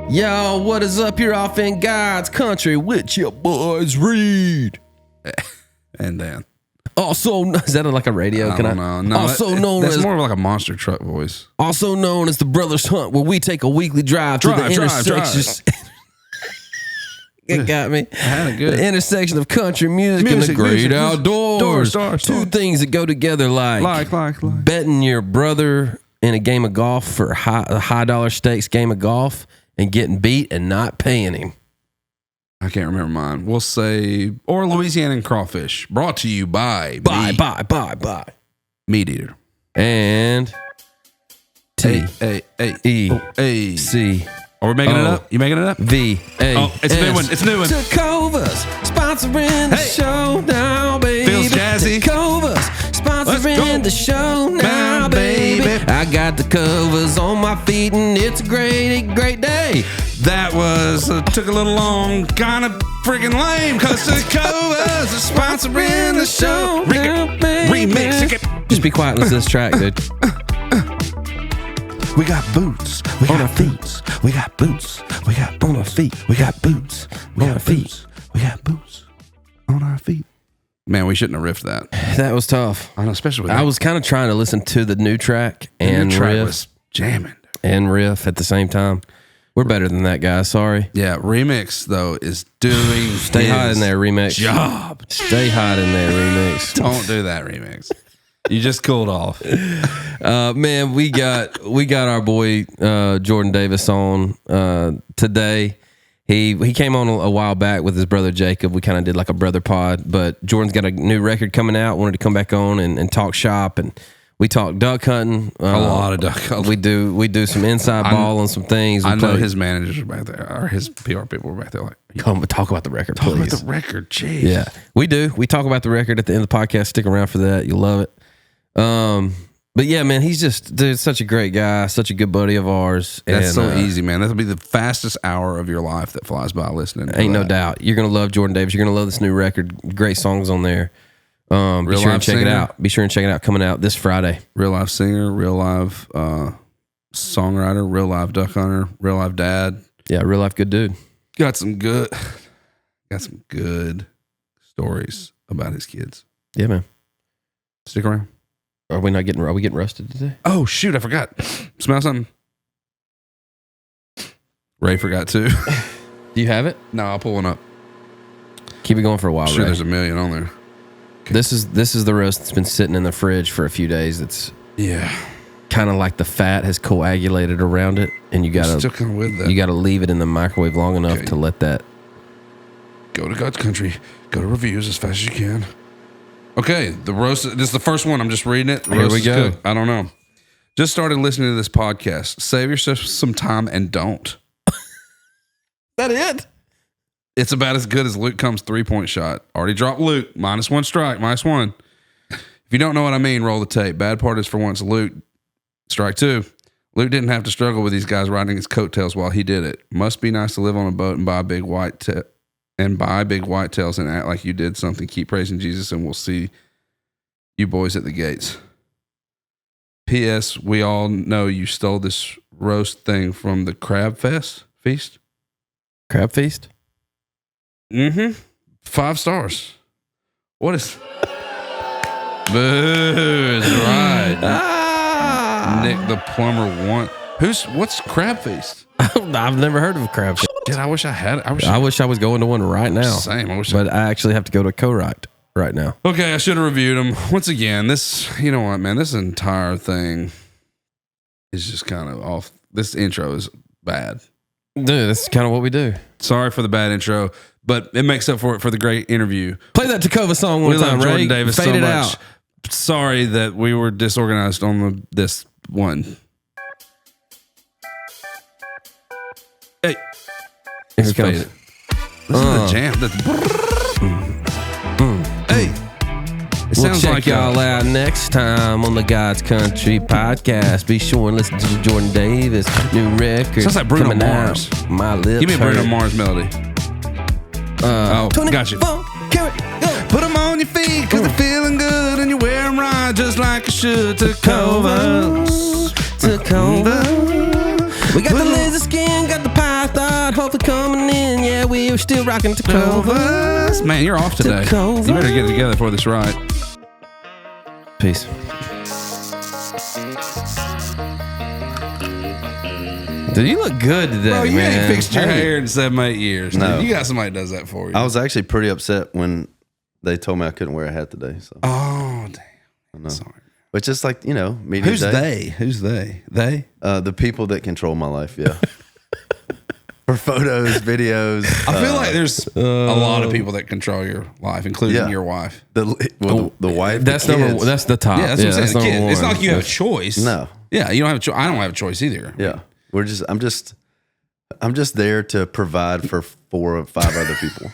Yo, what is up? You're off in God's country with your boys Reid and Dan. Also, is that like a radio? I don't know. No, also that's more of like a monster truck voice. Also known as the Brothers Hunt, where we take a weekly drive to the intersections. It got me. I had it good. The intersection of country music and the great outdoors. Two things that go together like betting your brother in a game of golf for a high dollar stakes game of golf and getting beat and not paying him. I can't remember mine. We'll say, or Louisiana crawfish. Brought to you by MeatEater. And T-E-C. Are we making it up? You making it up? V-A. Oh, it's a new one. It's a new one. Tacova's sponsoring the show now, baby. Feels jazzy. Tacova's sponsoring the show now, baby. I got the covers on my feet and it's a great day. That was, took a little long, kind of freaking lame, because Tacova's are sponsoring the show. Remix. Just be quiet and listen to this track, dude. We got boots. We got boots. We got boots. We got on our feet. We got boots. We got feet. We got boots on our feet. Man, we shouldn't have riffed that. That was tough. I know, especially with I was kind of trying to listen to the new track and riff. Was jamming. And riff at the same time. We're better than that, guys. Sorry. Yeah, Remix, though, is doing Stay hot in there, Remix. Job. Stay hot in there, Remix. Don't do that, Remix. You just cooled off. Man, we got our boy Jordan Davis on today. He came on a while back with his brother Jacob. We kind of did like a brother pod, but Jordan's got a new record coming out. Wanted to come back on and talk shop, and we talk duck hunting. A lot of duck hunting. We do some inside ball on some things. I know his managers are back there, or his PR people were back there like, come talk about the record, please. Talk about the record, jeez. Yeah, we do. We talk about the record at the end of the podcast. Stick around for that. You'll love it. But yeah, man, he's just such a great guy, such a good buddy of ours. That's so easy, man. That'll be the fastest hour of your life that flies by listening. Ain't no doubt. You're gonna love Jordan Davis. You're gonna love this new record. Great songs on there. Be sure and check it out. Be sure and check it out. Coming out this Friday. Real life singer, real life songwriter, real life duck hunter, real life dad. Yeah, real life good dude. Got some good stories about his kids. Yeah, man. Stick around. Are we getting roasted today? Oh shoot, I forgot. Smell something. Ray forgot too. Do you have it? No, I'll pull one up. Keep it going for a while. Sure, Ray. There's a million on there. Okay. This is the roast that's been sitting in the fridge for a few days. It's kind of like the fat has coagulated around it, and you gotta still kind of with that. You gotta leave it in the microwave long enough to let that go to God's country. Go to reviews as fast as you can. Okay, the roast. This is the first one. I'm just reading it. Here we go. I don't know. Just started listening to this podcast. Save yourself some time and don't. That it? It's about as good as Luke Combs' 3-point shot. Already dropped Luke. -1 strike. -1. If you don't know what I mean, roll the tape. Bad part is for once Luke. Strike 2. Luke didn't have to struggle with these guys riding his coattails while he did it. Must be nice to live on a boat and buy big whitetails and act like you did something. Keep praising Jesus and we'll see you boys at the gates. P.S. We all know you stole this roast thing from the Crab Feast. Crab Feast? Mm-hmm. 5 stars. What is... Boo, that's right. Nick the plumber what's Crab Feast? I've never heard of a Crab Feast. Dude, I wish I had it. I wish I was going to one right now. Same. But I actually have to go to co-write right now. Okay, I should have reviewed them. Once again, you know what, man? This entire thing is just kind of off. This intro is bad. Dude, that's kind of what we do. Sorry for the bad intro, but it makes up for it for the great interview. Play that Tacova song one time, Ray. Jordan Davis Fade so much. Out. Sorry that we were disorganized on this one. Hey. Here it comes. This is the jam. Hey. We'll check y'all out next time on the God's Country podcast. Be sure and listen to Jordan Davis new record. Sounds like Bruno Mars. My lips. Give me a Bruno Mars melody. Gotcha. Put them on your feet because they're feeling good and you wear them right just like you should. Tacova. We got the laser skin, got the python. we're still rocking Tacovas. Man, you're off today. You better get it together for this ride. Peace. Dude, you look good today, Bro, you man. ain't fixed your hair in 7-8 years. No. Dude. You got somebody that does that for you. I was actually pretty upset when they told me I couldn't wear a hat today. So. Oh, damn. I know. Sorry. But just like, media Who's day. they? Who's they? They? The people that control my life, yeah. For photos, videos. I feel like there's a lot of people that control your life, including your wife. The wife. That's the kids. That's the top. Yeah, that's what I'm saying. number one. It's not like you have a choice. No. Yeah, you don't have a choice. I don't have a choice either. Yeah. I'm just there to provide for 4 or 5 other people.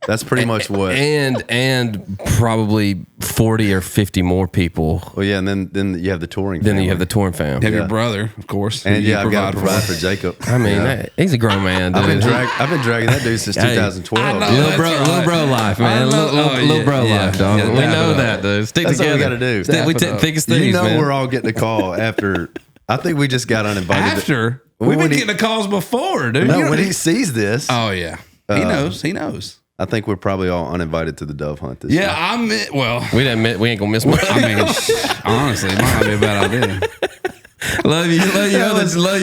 That's pretty much what. And probably 40 or 50 more people. Well, yeah, and then you have the touring family. Then you have the touring fam. You have your brother, of course. And I've got to provide for Jacob. I mean, he's a grown man, dude. I've been dragging that dude since 2012. Little bro life, man. Little bro life, dog. Yeah, we know that, dude. Stick That's together. what we got to do. We thick as thieves, man. We're all getting a call after. I think we just got uninvited. After? We've been getting the calls before, dude. No, when he sees this. Oh, yeah. He knows. He knows. I think we're probably all uninvited to the dove hunt this year. We ain't going to miss much. I mean, honestly, it might not be a bad idea. Love you,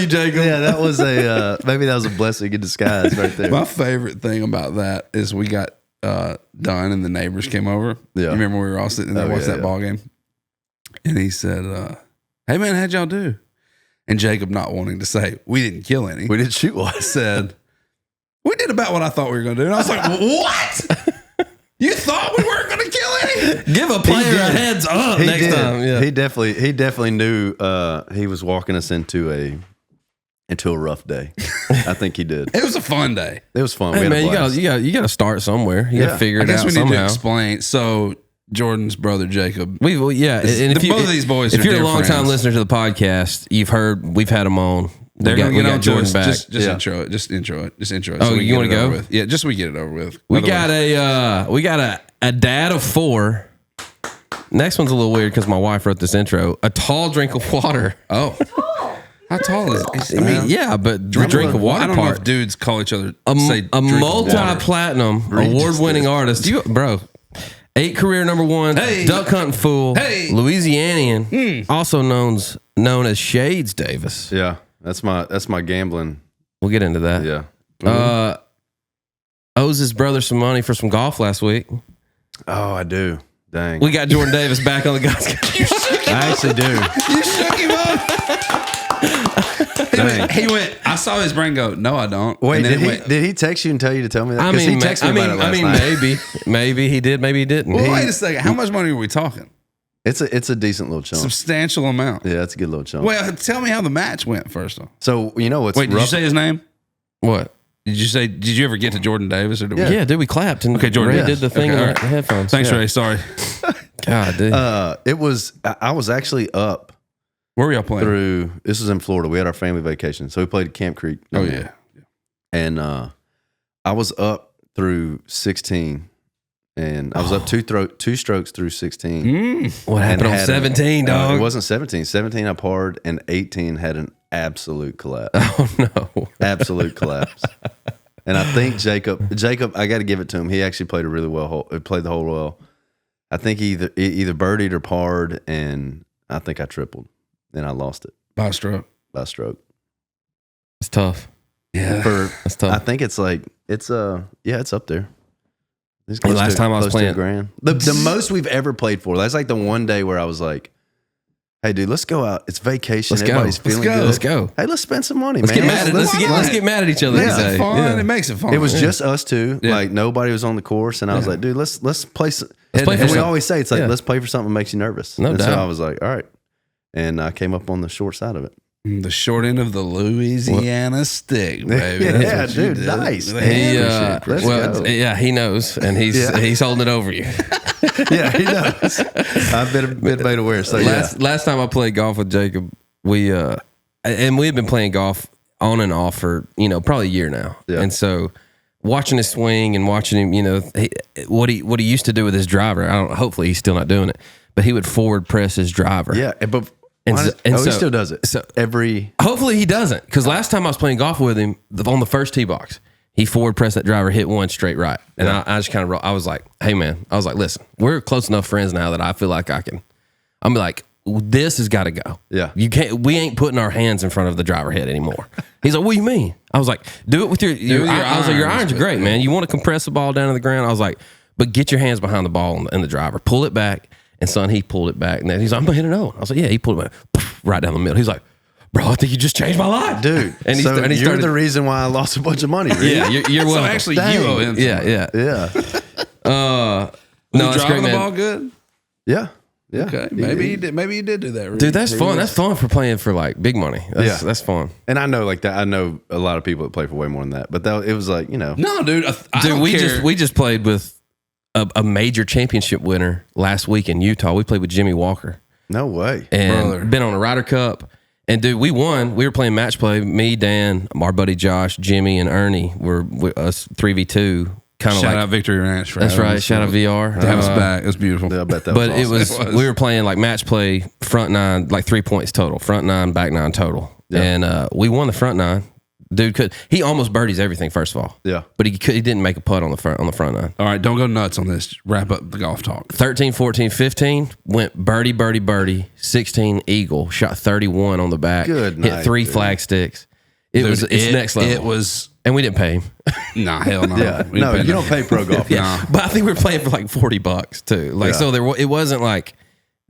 Jacob. Yeah, that was maybe that was a blessing in disguise right there. My favorite thing about that is we got done and the neighbors came over. Yeah. You remember we were all sitting there watching that ball game? And he said, hey, man, how'd y'all do? And Jacob, not wanting to say, we didn't kill any. We didn't shoot one. Said, we did about what I thought we were going to do. And I was like, what? You thought we weren't going to kill any? Give a player a heads up next time. Yeah. He definitely knew he was walking us into a rough day. I think he did. It was a fun day. It was fun. Hey, man, you got to start somewhere. You got to figure it out somehow. I guess we need to explain. So Jordan's brother Jacob. And if both of these boys, if you're a long time listener to the podcast, you've heard we've had them on. They're going to get Jordan back. Just intro it. Just intro it. Oh, so you want to go? Yeah, just so we get it over with. We got a dad of 4. Next one's a little weird because my wife wrote this intro. A tall drink of water. Oh. How tall is it? I mean, yeah, but the drink of water I don't part. know if dudes call each other a multi-platinum, award-winning artist. 8 career number 1, duck hunting fool, Louisianian, also known as Shades Davis. Yeah, that's my gambling. We'll get into that. Yeah. Owes his brother some money for some golf last week. Oh, I do. Dang. We got Jordan Davis back on the golf. I actually do. You shook him up. He went. I saw his brain go. No, I don't. Wait, did he text you and tell you to tell me that? I mean, he texted me about it last night. maybe he did, maybe he didn't. Well, wait a second. How much money are we talking? It's a decent little chunk. Substantial amount. Yeah, it's a good little chunk. Well, tell me how the match went first. So you know what's wait? Did you say his name? What? Did you ever get to Jordan Davis? Or did we clapped and Jordan Ray did the thing in the headphones. Thanks, Ray. Sorry. God, dude. I was actually up. Where were y'all playing? This was in Florida. We had our family vacation, so we played at Camp Creek. Oh yeah. And I was up through 16, and I was up two strokes through 16. What happened on 17, dog? It wasn't 17. 17 I parred, and 18 had an absolute collapse. Oh no, absolute collapse. And I think Jacob, I got to give it to him. He actually played a really well. Played the hole well. I think he either birdied or parred, and I think I tripled. And I lost it. By a stroke. It's tough. Yeah. That's tough. I think it's like, it's up there. Last time I was playing $1,000. The most we've ever played for. That's like the one day where I was like, hey dude, let's go out. It's vacation. Everybody's feeling good. Let's go. Hey, let's spend some money, let's man. Let's get mad at each other. Yeah, fun. It makes it fun. It was just us two. Yeah. Like nobody was on the course, and I was like, dude, let's play. And we always say it's like, let's play for something that makes you nervous. No doubt. So I was like, all right. And I came up on the short side of it. The short end of the Louisiana Stick, baby. Yeah, dude, nice. He knows, and he's holding it over you. Yeah, he knows. I've been made aware. So last time I played golf with Jacob, we've been playing golf on and off for probably a year now, and so watching his swing and watching him, what he used to do with his driver. Hopefully he's still not doing it, but he would forward press his driver. Yeah, but. He still does it. So hopefully he doesn't, because last time I was playing golf with him on the first tee box, He forward pressed that driver, hit one straight right. And I just kind of, I was like, hey, man. I was like, listen, we're close enough friends now that I feel like I'm like, this has got to go. Yeah. We ain't putting our hands in front of the driver head anymore. He's like, what do you mean? I was like, do it with your irons. I was like, your irons are great, man. You want to compress the ball down to the ground? I was like, but get your hands behind the ball and the driver. Pull it back. And son, he pulled it back. And then he's like, I'm going to hit it on. I was like, yeah, he pulled it back right down the middle. He's like, bro, I think you just changed my life. Dude. And he you're the reason why I lost a bunch of money. Really? Yeah, you're welcome. So actually, you owe him. Yeah. No, it's great, man. The ball good? Yeah. Yeah. Okay. Maybe you did. Maybe you did do that. Reid. Dude, that's fun. That's fun for playing for like big money. That's fun. And I know like that. I know a lot of people that play for way more than that. But it was like, you know. No, dude. We just played with a major championship winner last week in Utah. We played with Jimmy Walker. No way. And been on a Ryder Cup. And dude, we won. We were playing match play. Me, Dan, our buddy Josh, Jimmy, and Ernie were us 3v2. Kind of shout out Victory Ranch. That's right. Shout out VR. That was back. It was beautiful. Yeah, I bet that but was awesome. we were playing like match play, front nine, like 3 points total, front nine, back nine total. Yeah. And we won the front nine. Dude he almost birdies everything, first of all. Yeah. But he didn't make a putt on the front nine. All right, don't go nuts on this. Wrap up the golf talk. 13, 14, 15, went birdie. 16, eagle, shot 31 on the back. Good night, hit 3 flag sticks. It's next level. It was... And we didn't pay him. Nah, hell no. Yeah. No, you don't pay pro golf. Yeah. But I think we were playing for like $40 too. Like, so it wasn't like,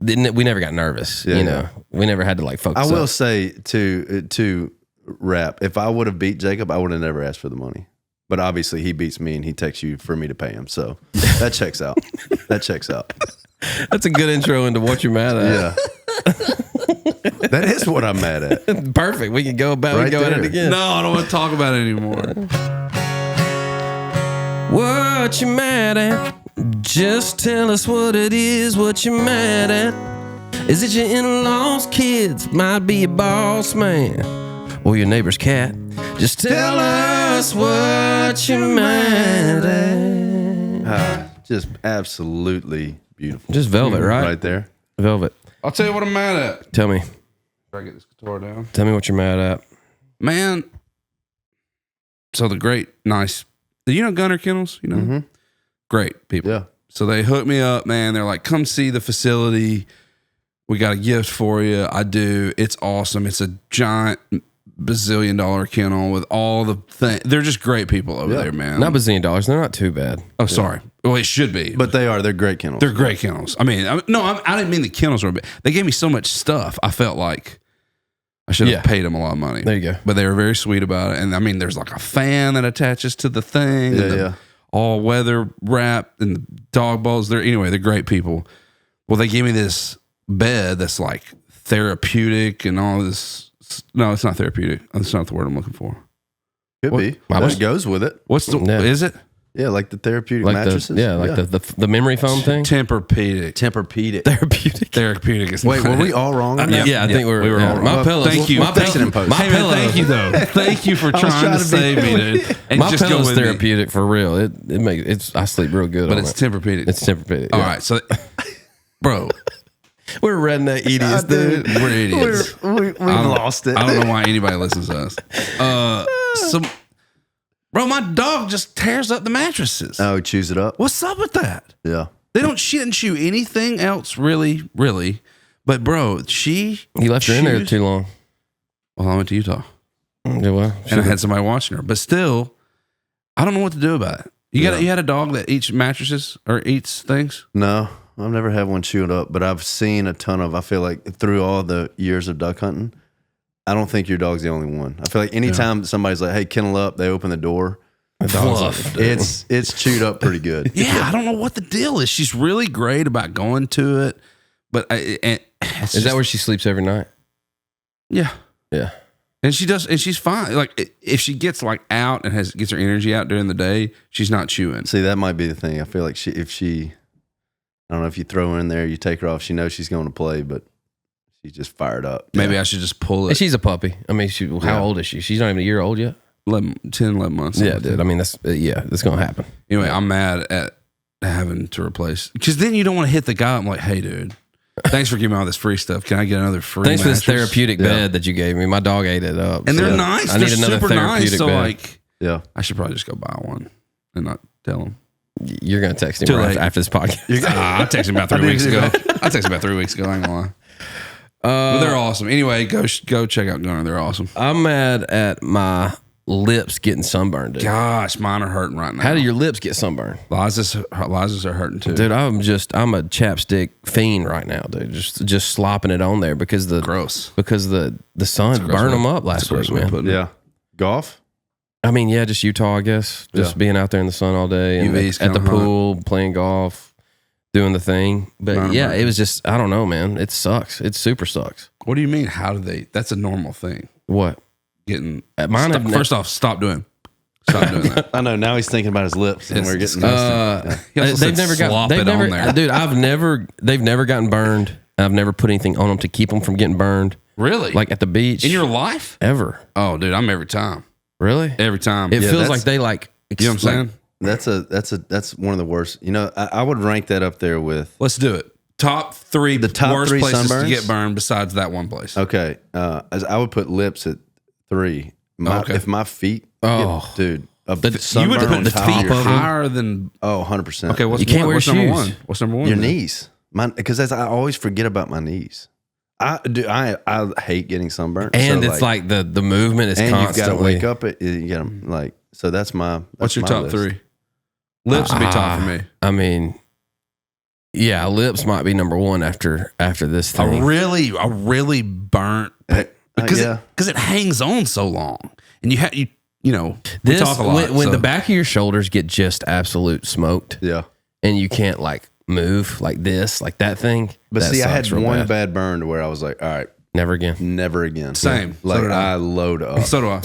we never got nervous. You know, we never had to like focus. I will say to wrap, if I would have beat Jacob, I would have never asked for the money. But obviously he beats me and he texts you for me to pay him. So that checks out. That's a good intro into what you're mad at. Yeah. That is what I'm mad at. Perfect. We can go at it again. No, I don't want to talk about it anymore. What you mad at? Just tell us what it is, what you mad at. Is it your in-laws, kids? Might be your boss man or your neighbor's cat. Just tell us what you mad at. Just absolutely beautiful. Just velvet, right? Right there. Velvet. I'll tell you what I'm mad at. Tell me. If I get this guitar down. Tell me what you're mad at. Man. So the great, nice, you know Gunner Kennels? You know? Mm-hmm. Great people. Yeah. So they hooked me up, man. They're like, come see the facility. We got a gift for you. I do. It's awesome. It's a giant bazillion-dollar kennel with all the things. They're just great people over there, man. Not bazillion dollars. They're not too bad. Oh, sorry. Well, it should be. But they are. They're great kennels. They're great kennels. I mean, I didn't mean the kennels were bad. They gave me so much stuff. I felt like I should have paid them a lot of money. There you go. But they were very sweet about it. And I mean, there's like a fan that attaches to the thing. Yeah. All weather wrap and the dog balls. They're great people. Well, they gave me this bed that's like therapeutic and all this. No, it's not therapeutic. That's not the word I'm looking for. Could be. What goes with it? Is it? Yeah, like the therapeutic mattresses. The memory foam thing. Tempur-Pedic. Therapeutic. Is Wait, were we all wrong? I think we were all wrong. My pillows. Thank you. My pillow. Thank you though. Thank you for trying to save me, dude. And my just pillow's therapeutic for real. I sleep real good. But it's Tempur-Pedic. It's Tempur-Pedic. All right, so, bro. We're redneck idiots, dude. We're idiots. We lost it. I don't know why anybody listens to us. Bro, my dog just tears up the mattresses. Oh, chews it up. What's up with that? Yeah. They don't chew anything else, really. But bro, you left her in there too long. Well, I went to Utah. Yeah, well, and I had somebody watching her. But still, I don't know what to do about it. You had a dog that eats mattresses or eats things? No, I've never had one chewed up, but I've seen a ton of. I feel like through all the years of duck hunting, I don't think your dog's the only one. I feel like anytime somebody's like, "Hey, kennel up," they open the door. It's chewed up pretty good. Yeah, I don't know what the deal is. She's really great about going to it, but is that where she sleeps every night? Yeah, yeah. And she does, and she's fine. Like if she gets like out and gets her energy out during the day, she's not chewing. See, that might be the thing. I feel like if she, I don't know if you throw her in there, you take her off. She knows she's going to play, but she's just fired up. Maybe I should just pull it. And she's a puppy. I mean, how old is she? She's not even a year old yet. 11 months. Yeah, dude. I mean, that's going to happen. Anyway, I'm mad at having to replace, because then you don't want to hit the guy. I'm like, hey, dude, thanks for giving me all this free stuff. Can I get another free Thanks for this therapeutic bed that you gave me. My dog ate it up. And they're nice. They're super nice. So like, Yeah. I should probably just go buy one and not tell him. You're going to text him after this podcast. I texted him about 3 weeks ago. I texted him about 3 weeks ago. I ain't gonna lie. Well, they're awesome. Anyway, go check out Gunner. They're awesome. I'm mad at my lips getting sunburned, dude. Gosh, mine are hurting right now. How do your lips get sunburned? Liza's are hurting too. Dude, I'm a chapstick fiend right now, dude. Just slopping it on there because the sun burned them up last week, man. Yeah. Golf? I mean, yeah, just Utah, I guess. Just being out there in the sun all day and at the pool, playing golf, doing the thing. But yeah, it was just, I don't know, man. It sucks. It super sucks. What do you mean? How do they? That's a normal thing. What? Getting first off, stop doing that. I know. Now he's thinking about his lips, and we're getting. They've never gotten burned. I've never put anything on them to keep them from getting burned. Really? Like at the beach in your life? Ever? Oh, dude, I'm every time. Really? Every time. It feels like they like. You know what I'm saying? That's one of the worst. You know, I would rank that up there with. Let's do it. Top three worst places sunburns? To get burned besides that one place. Okay, I would put lips at 3. If my feet, dude, you would put the feet higher than 100%. Okay, you can't wear what's shoes. Number one? What's number one? Your knees, because I always forget about my knees. I hate getting sunburned, and so it's like the movement is constantly. You've got to wake up. You got to like. So that's my. What's your top 3? Lips would be top for me. I mean. Yeah, lips might be number 1 after this thing. A really burnt because it hangs on so long, and you know we talk a lot. When the back of your shoulders get just absolute smoked, and you can't like move like this, like that thing. But see, I had one bad burn to where I was like, all right, never again. Same. Like I load up. So do I.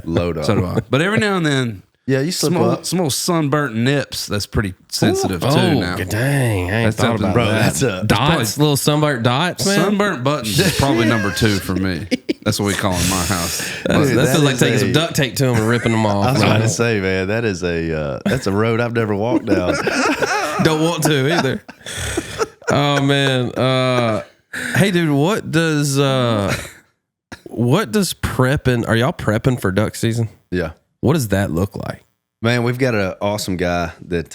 Load up. So do I. But every now and then. Yeah, you slip up. Some old sunburnt nips. That's pretty sensitive too. Now, dang, I ain't thought about that. That's dots, little sunburnt dots, man. Sunburnt buttons is probably number 2 for me. That's what we call in my house. That feels like taking some duct tape to them and ripping them off. I was about to say, man, that's a road I've never walked down. Don't want to either. Oh man, hey dude, what does prepping? Are y'all prepping for duck season? Yeah. What does that look like? Man, we've got an awesome guy that,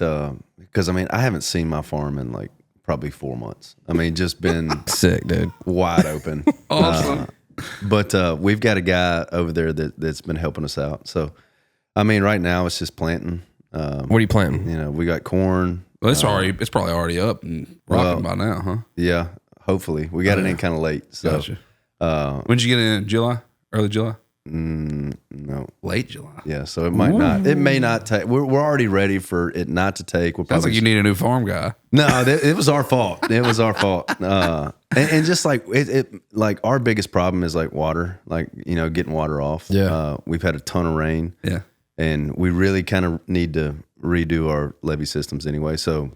because I mean, I haven't seen my farm in like probably 4 months. I mean, just been sick, dude, wide open. Awesome. But we've got a guy over there that's been helping us out. So, I mean, right now it's just planting. What are you planting? You know, we got corn. Well, it's probably already up and rocking by now, huh? Yeah, hopefully. We got it in kind of late. So, gotcha. When did you get it in? July? Early July? No, late July. Yeah, so it might not. It may not take. We're already ready for it not to take. Sounds like you need a new farm guy. No, it was our fault. It was our fault. And just like it, like our biggest problem is like water. Like getting water off. Yeah. We've had a ton of rain. Yeah. And we really kind of need to redo our levee systems anyway. So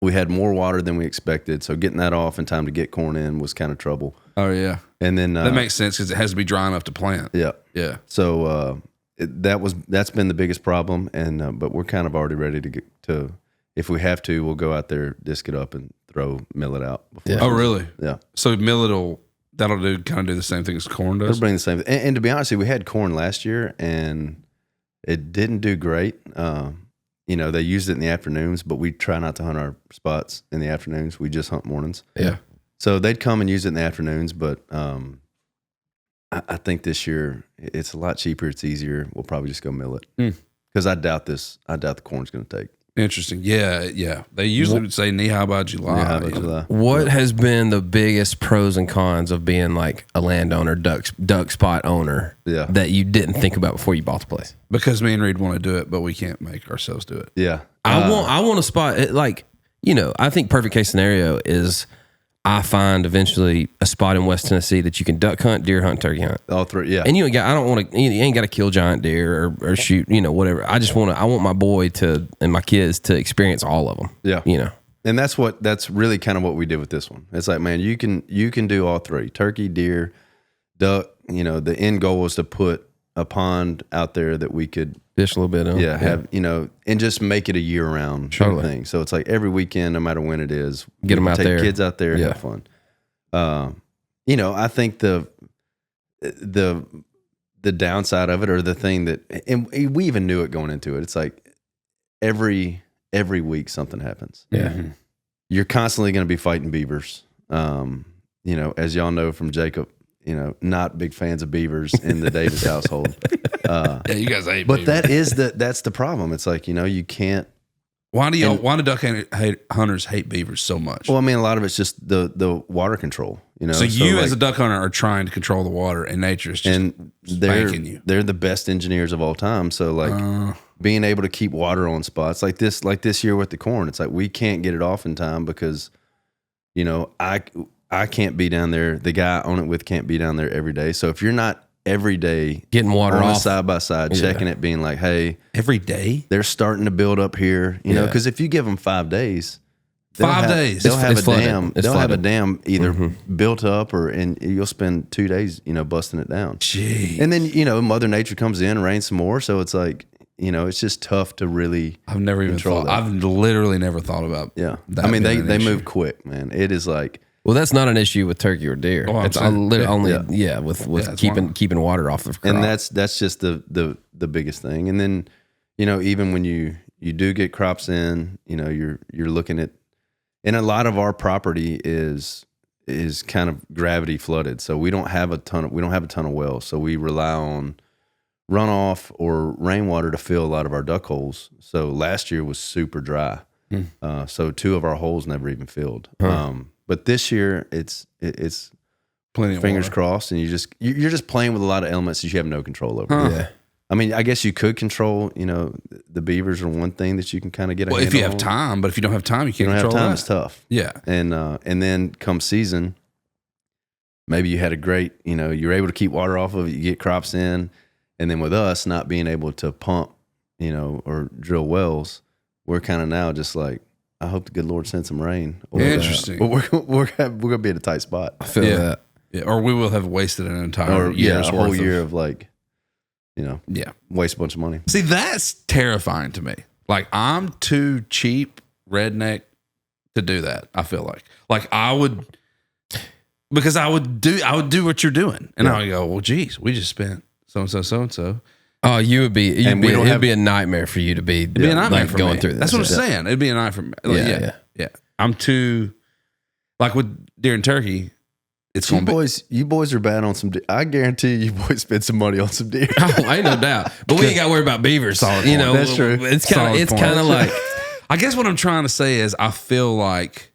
we had more water than we expected. So getting that off in time to get corn in was kind of trouble. Oh yeah. And then that makes sense because it has to be dry enough to plant. Yeah, yeah. So that's been the biggest problem, and but we're kind of already ready to get to. If we have to, we'll go out there, disc it up, and throw millet out. Yeah. Oh really? Yeah. So millet that'll do the same thing as corn does. It'll bring the same thing. And to be honest, we had corn last year, and it didn't do great. They used it in the afternoons, but we try not to hunt our spots in the afternoons. We just hunt mornings. Yeah. So they'd come and use it in the afternoons, but I think this year it's a lot cheaper. It's easier. We'll probably just go millet because I doubt the corn's going to take. Interesting. Yeah. They usually would say knee high by July. What has been the biggest pros and cons of being like a landowner, duck spot owner? Yeah. That you didn't think about before you bought the place? Because me and Reid want to do it, but we can't make ourselves do it. Yeah. I want a spot I think perfect case scenario is I find eventually a spot in West Tennessee that you can duck hunt, deer hunt, turkey hunt. All 3, yeah. And you ain't got to kill giant deer or shoot, whatever. I want my boy and my kids to experience all of them. Yeah. And that's really kind of what we did with this one. It's like, man, you can do all 3: turkey, deer, duck. The end goal was to put a pond out there that we could fish a little bit. Have and just make it a year-round thing. So it's like every weekend, no matter when it is, get them out there, take kids out there, have fun. I think the the downside of it, or the thing that, and we even knew it going into it. It's like every week something happens. Yeah. Mm-hmm. You're constantly going to be fighting beavers. As y'all know from Jacob, not big fans of beavers in the Davis household. Yeah, you guys hate but beavers. that's the problem. It's like, you can't. Why do duck hunters hate beavers so much? Well, I mean, a lot of it's just the water control, So you as a duck hunter are trying to control the water, and nature is just spanking you. They're the best engineers of all time. So like being able to keep water on spots like this year with the corn, it's like we can't get it off in time because, I can't be down there. The guy I own it with can't be down there every day. So if you're not every day getting water on off a side by side, checking it, being like, hey, every day they're starting to build up here, because if you give them 5 days, they'll have a dam either built up and you'll spend 2 days, busting it down. Jeez. And then, Mother Nature comes in, rains some more. So it's like, it's just tough to really I've never even thought. I've literally never thought about that. I mean, they move quick, man. It is like, well, that's not an issue with turkey or deer. Oh, it's with keeping water off the crop. And that's just the biggest thing. And then, even when you do get crops in, you're looking at, and a lot of our property is kind of gravity flooded. So we don't have a ton of wells. So we rely on runoff or rainwater to fill a lot of our duck holes. So last year was super dry. So 2 of our holes never even filled. But this year it's plenty of fingers water. crossed, and you're just playing with a lot of elements that you have no control over. Yeah. I mean, I guess you could control, the beavers are one thing that you can kind of get a handle if you have on. time, but if you don't have time, you can't control have time, that. it's tough. Yeah. And then come season, maybe you had a great, you're able to keep water off of it, you get crops in, and then with us not being able to pump, or drill wells, we're kind of now just like, I hope the good Lord sends some rain. Interesting. But we're gonna be in a tight spot. I feel that. Yeah, or we will have wasted an entire year's a whole year of like, waste a bunch of money. See, that's terrifying to me. Like, I'm too cheap redneck to do that. I feel like I would do what you're doing, and I would go, well, geez, we just spent so and so. Oh, it'd be a nightmare for you to be. It'd be a nightmare for going me. through this. That's what I'm saying. It'd be a nightmare for me. Yeah. I'm too, like with deer and turkey. It's you boys are bad on some deer. I guarantee you boys spend some money on some deer. Oh, ain't no doubt. But we ain't got to worry about beavers. That's true. It's kind of like. I guess what I'm trying to say is I feel like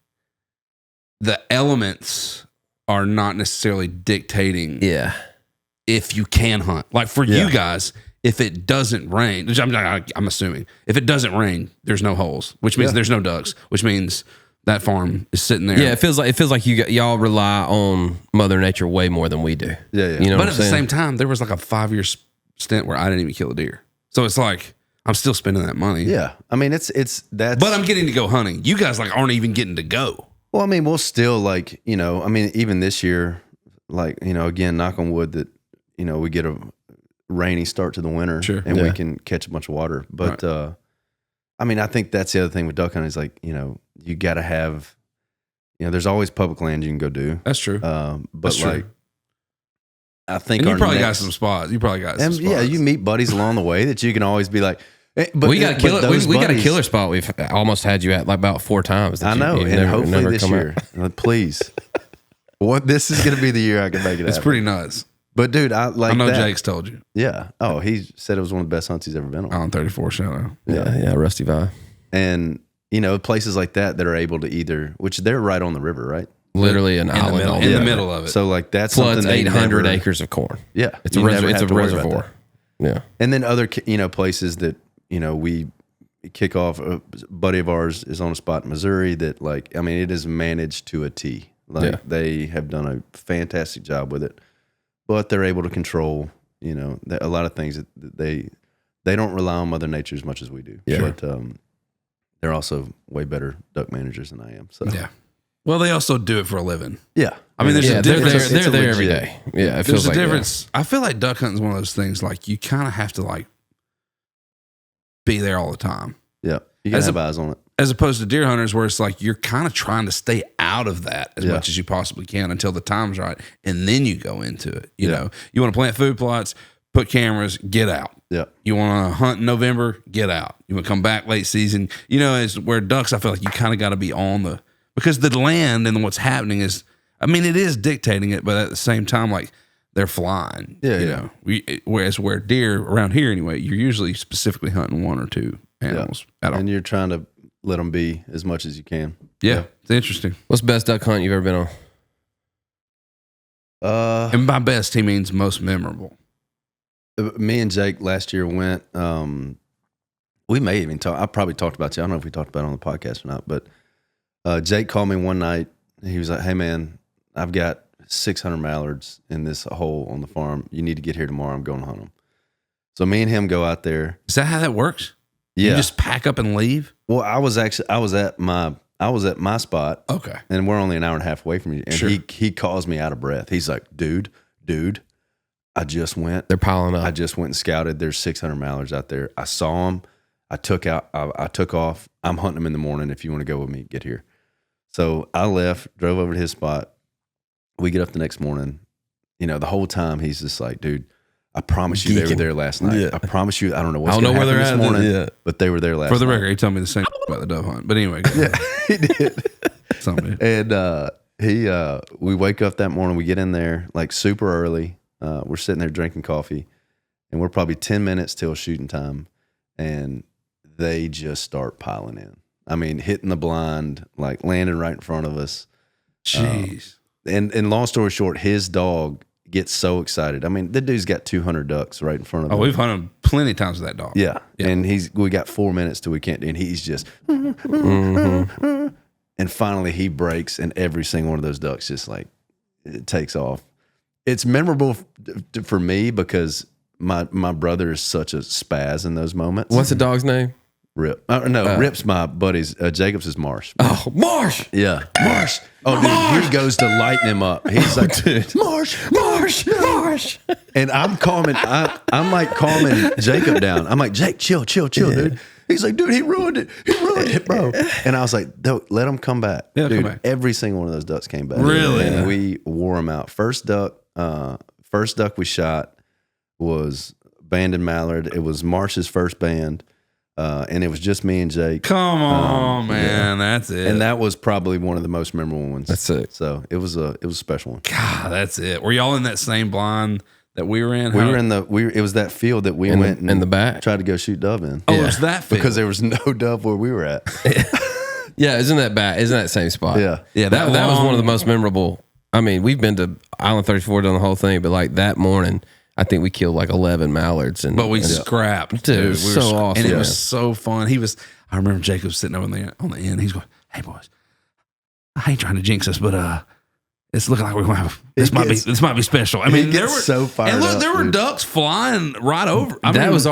the elements are not necessarily dictating. Yeah. If you can hunt, like for you guys. If it doesn't rain, which I'm assuming, if it doesn't rain, there's no holes, which means there's no ducks, which means that farm is sitting there. Yeah, it feels like y'all rely on Mother Nature way more than we do. Yeah. But at the same time, there was like a 5-year stint where I didn't even kill a deer, so it's like I'm still spending that money. Yeah, I mean it's that. But I'm getting to go hunting. You guys like aren't even getting to go. Well, I mean, we'll still like I mean, even this year, like again, knock on wood that we get a rainy start to the winter, and we can catch a bunch of water. But I mean, I think that's the other thing with duck hunting is like you got to have there's always public land you can go do. That's true. But that's like true. I think and you probably got some spots. You probably got some spots. Yeah, you meet buddies along the way that you can always be like. But we got a killer. We got a killer spot. We've almost had you at like about 4 times. I know, and hopefully this year, please. This is going to be the year I can make it. It's pretty nuts. But dude, I know that. Jake's told you. Yeah. Oh, he said it was one of the best hunts he's ever been on. On 34 Shadow. Yeah, Rusty Vibe. And places like that are able to which they're right on the river, right? Literally an island in the middle of it. So like that's floods something 800 acres of corn. Yeah, it's a reservoir. Yeah, and then other places that we kick off. A buddy of ours is on a spot in Missouri that it is managed to a T. They have done a fantastic job with it. But they're able to control, a lot of things that they don't rely on Mother Nature as much as we do. Yeah. But they're also way better duck managers than I am. So yeah. Well, they also do it for a living. Yeah. I mean, there's a difference. They're there every day. Yeah. It feels there's a like difference. I feel like duck hunting is one of those things like you kind of have to be there all the time. Yeah. You gotta have eyes on it. As opposed to deer hunters where it's like you're kind of trying to stay out of that as much as you possibly can until the time's right. And then you go into it. You know, you want to plant food plots, put cameras, get out. Yeah. You want to hunt in November, get out. You want to come back late season. You know, it's where ducks, I feel like you kind of got to be on because the land and what's happening is, I mean, it is dictating it, but at the same time, like they're flying. Yeah. You know, whereas where deer around here anyway, you're usually specifically hunting one or two animals. And you're trying to let them be as much as you can. Yeah. It's interesting. What's the best duck hunt you've ever been on? And by best, he means most memorable. Me and Jake last year went, we may even talk, I probably talked about you. I don't know if we talked about it on the podcast or not, but Jake called me one night. He was like, hey man, I've got 600 mallards in this hole on the farm. You need to get here tomorrow. I'm going to hunt them. So me and him go out there. Is that how that works? Yeah. You just pack up and leave? Well, I was at my spot. Okay. And we're only an hour and a half away from you. And sure. he calls me out of breath. He's like, dude, I just went. They're piling up. I just went and scouted. There's 600 mallards out there. I saw them. I took off. I'm hunting them in the morning. If you want to go with me, get here. So I left, drove over to his spot. We get up the next morning. You know, the whole time he's just like, dude, I promise you they were there last night. Yeah. I promise you, I don't know what's going to happen this morning, but they were there last night. For the record, he told me the same about the dove hunt. But anyway. Yeah, he did. Something. And we wake up that morning. We get in there like super early. We're sitting there drinking coffee, and we're probably 10 minutes till shooting time, and they just start piling in. I mean, hitting the blind, like landing right in front of us. Jeez. And long story short, his dog gets so excited. I mean, the dude's got 200 ducks right in front of him. Oh, we've hunted plenty of times with that dog. Yeah. And we got 4 minutes till we can't do, and he's just, and finally he breaks, and every single one of those ducks just like, it takes off. It's memorable for me because my brother is such a spaz in those moments. What's the dog's name? Rip. Rip's my buddy's. Jacob's is Marsh. Oh, Marsh. Yeah, Marsh. Oh, dude, Marsh. he goes to lighten him up. He's like, dude, Marsh. And I'm calming. I'm like calming Jacob down. I'm like, Jake, chill, dude. He's like, dude, he ruined it, bro. And I was like, let him come back. Yeah, dude, come back. Every single one of those ducks came back. Really? And we wore them out. First duck we shot was banded mallard. It was Marsh's first band. And it was just me and Jake. Come on, man. Yeah. That's it. And that was probably one of the most memorable ones. That's it. So it was a special one. God, that's it. Were y'all in that same blind that we were in? It was that field that we went in the back, tried to go shoot dove in. Oh, it's that field. Because there was no dove where we were at. Yeah, isn't that bad? Isn't that same spot? Yeah. That was one of the most memorable. I mean, we've been to Island 34, done the whole thing, but like that morning, I think we killed like 11 mallards, but we scrapped. Dude, it was so awesome, and it was so fun. I remember Jacob sitting over on the end. He's going, "Hey boys, I ain't trying to jinx us, but it's looking like we're gonna have this might be special." I mean, there were so fired and look, up, there were dude. ducks flying right over. That was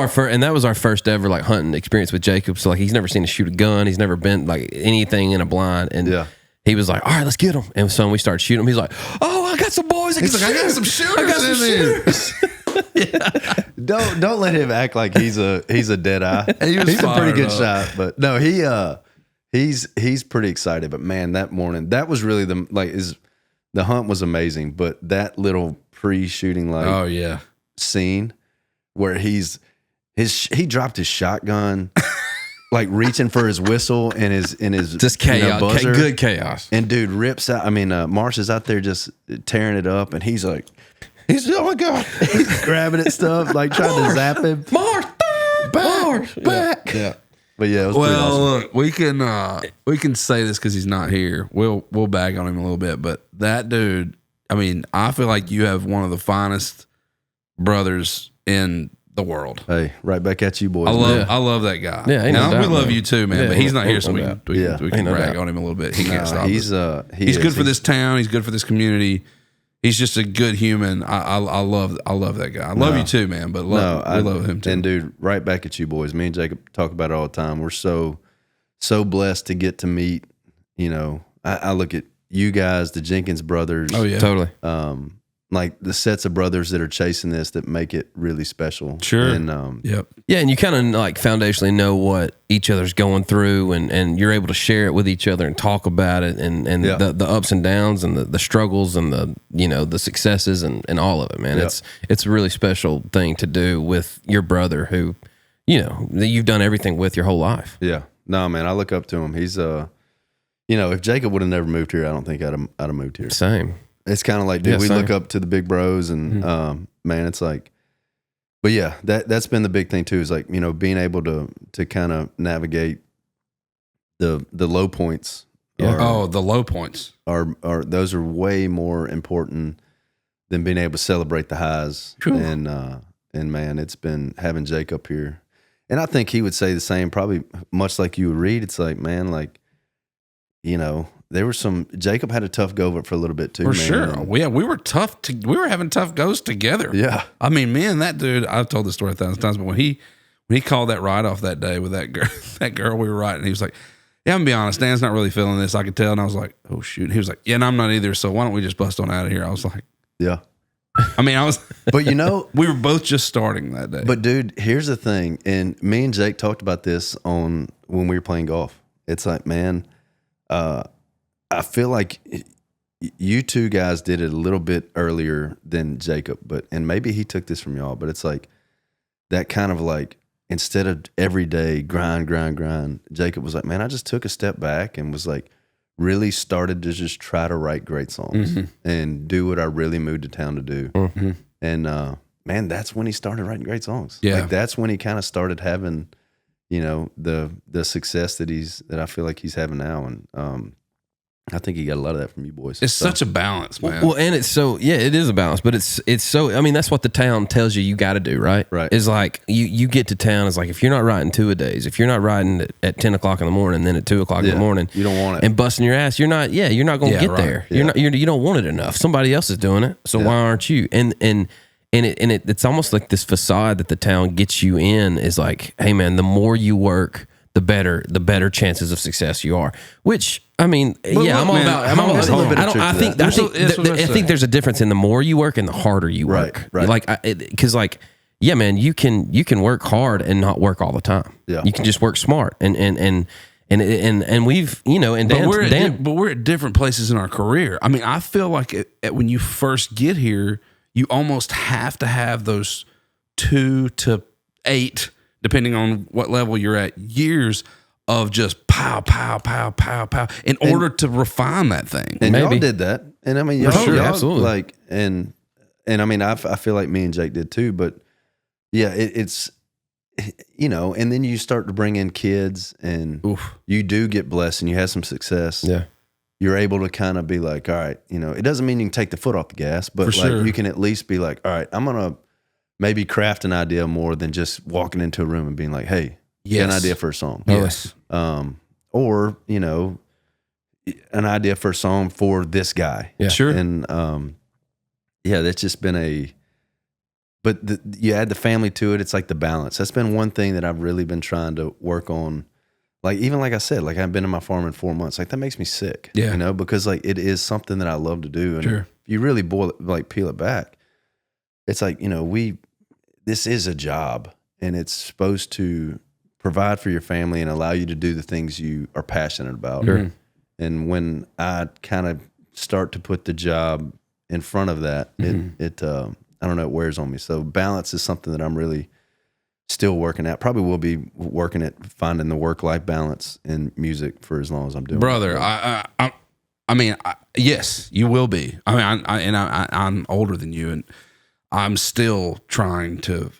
our first ever like hunting experience with Jacob. So like he's never seen to shoot a gun. He's never been like anything in a blind, and he was like, "All right, let's get him." And so we started shooting him. He's like, "Oh, I got some boys. He's like, I got some shooters. Yeah. Don't let him act like he's a dead eye. He's a pretty good shot, but no, he's pretty excited. But man, that morning, that was really the hunt was amazing. But that little pre-shooting scene where he dropped his shotgun, like reaching for his whistle and his just chaos, buzzer. Good chaos. And dude rips out. I mean, Marsh is out there just tearing it up, and he's like. Oh my God. He's grabbing at stuff, like trying to zap him. Marsh, back. Yeah. But yeah, it was pretty awesome. Look, we can say this because he's not here. We'll bag on him a little bit, but that dude, I mean, I feel like you have one of the finest brothers in the world. Hey, right back at you, boys. I love that guy. Yeah, we love you too, man. But he's not here, so we can brag doubt. on him a little bit. He can't stop. He's good for this town. He's good for this community. He's just a good human. I love that guy. I love you too, man. But we love him too. And dude, right back at you, boys. Me and Jacob talk about it all the time. We're so blessed to get to meet. You know, I look at you guys, the Jenkins brothers. Oh yeah, totally. like the sets of brothers that are chasing this that make it really special. Sure. And yeah, and you kind of like foundationally know what each other's going through, and you're able to share it with each other and talk about it, and the ups and downs and the struggles and the successes and all of it, man. It's a really special thing to do with your brother who, you've done everything with your whole life. Yeah. No, man, I look up to him. He's if Jacob would have never moved here, I don't think I'd have moved here. Same. It's kind of like, dude, we look up to the big bros, and man, it's like, but yeah, that's been the big thing too. Is like, being able to kind of navigate the low points. Yeah. The low points are those are way more important than being able to celebrate the highs. True. And man, it's been having Jake up here, and I think he would say the same. Probably much like you would read. It's like, man, like, there were Jacob had a tough go of it for a little bit too. For man. sure. We were tough. We were having tough goes together. Yeah. I mean, me and that dude, I've told this story 1,000 times, but when he called that ride off that day with that girl we were riding, he was like, yeah, I'm gonna be honest, Dan's not really feeling this. I could tell. And I was like, oh shoot. He was like, yeah, and I'm not either. So why don't we just bust on out of here? I was like, yeah. I mean, but we were both just starting that day. But dude, here's the thing. And me and Jake talked about this when we were playing golf. It's like, man, I feel like you two guys did it a little bit earlier than Jacob, and maybe he took this from y'all, but it's like that kind of like, instead of every day grind, Jacob was like, man, I just took a step back and was like, really started to just try to write great songs and do what I really moved to town to do. Mm-hmm. And man, that's when he started writing great songs. Yeah. Like that's when he kind of started having, the success that I feel like he's having now. And I think he got a lot of that from you boys. It's such a balance, man. Well, and it's so, yeah, it is a balance, but it's so, I mean, that's what the town tells you got to do, right? Right. It's like you get to town, it's like, if you're not riding 2 a days, if you're not riding at 10 o'clock in the morning, then at 2 o'clock in the morning, you don't want it. And busting your ass, you're not going to get there. Yeah. You don't want it enough. Somebody else is doing it. So why aren't you? And it's almost like this facade that the town gets you in is like, hey man, the more you work, the better chances of success you are. Which, I mean, I'm all about. I think there's a difference in the more you work and the harder you work. Right. Like, because yeah, man, you can work hard and not work all the time. Yeah. You can just work smart and we've and but we're at different places in our career. I mean, I feel like when you first get here, you almost have to have those 2 to 8. Depending on what level you're at, years of just pow, pow, pow, pow, pow, in order to refine that thing. And y'all did that. And I mean, y'all absolutely. Like, and I mean, I feel like me and Jake did too, but yeah, it's, and then you start to bring in kids and you do get blessed and you have some success. Yeah. You're able to kind of be like, all right, it doesn't mean you can take the foot off the gas, but you can at least be like, all right, I'm going to maybe craft an idea more than just walking into a room and being like, hey, get an idea for a song. Yes. Or, an idea for a song for this guy. Yeah. Sure. And, that's just been but you add the family to it. It's like the balance. That's been one thing that I've really been trying to work on. Like, even like I said, like I've been in my farm in 4 months. Like that makes me sick, because like it is something that I love to do. And if you really peel it back, it's like, this is a job and it's supposed to provide for your family and allow you to do the things you are passionate about. Sure. And when I kind of start to put the job in front of that, it I don't know, it wears on me. So balance is something that I'm really still working at. Probably will be working at finding the work-life balance in music for as long as I'm doing Brother, it. I mean, yes, you will be. I mean, I'm older than you, and I'm still trying to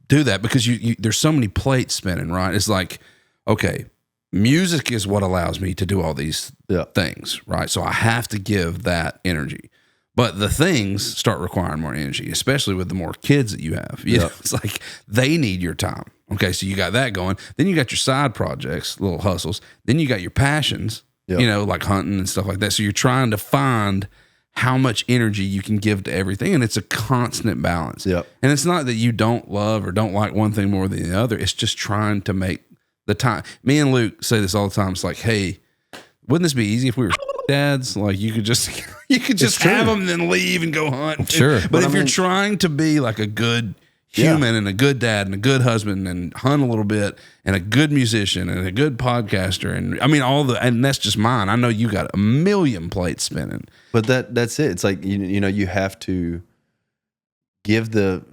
do that because you there's so many plates spinning, right? It's like, okay, music is what allows me to do all these things, right? So I have to give that energy. But the things start requiring more energy, especially with the more kids that you have. You know, it's like they need your time. Okay, so you got that going. Then you got your side projects, little hustles. Then you got your passions, like hunting and stuff like that. So you're trying to find how much energy you can give to everything, and it's a constant balance. Yep. And it's not that you don't love or don't like one thing more than the other. It's just trying to make the time. Me and Luke say this all the time. It's like, hey, wouldn't this be easy if we were dads. Like you could just have them and then leave and go hunt. Sure. But if you're trying to be like a good human and a good dad and a good husband and hunt a little bit and a good musician and a good podcaster and I mean and that's just mine. I know you got a million plates spinning. But that's it. It's like you know you have to give the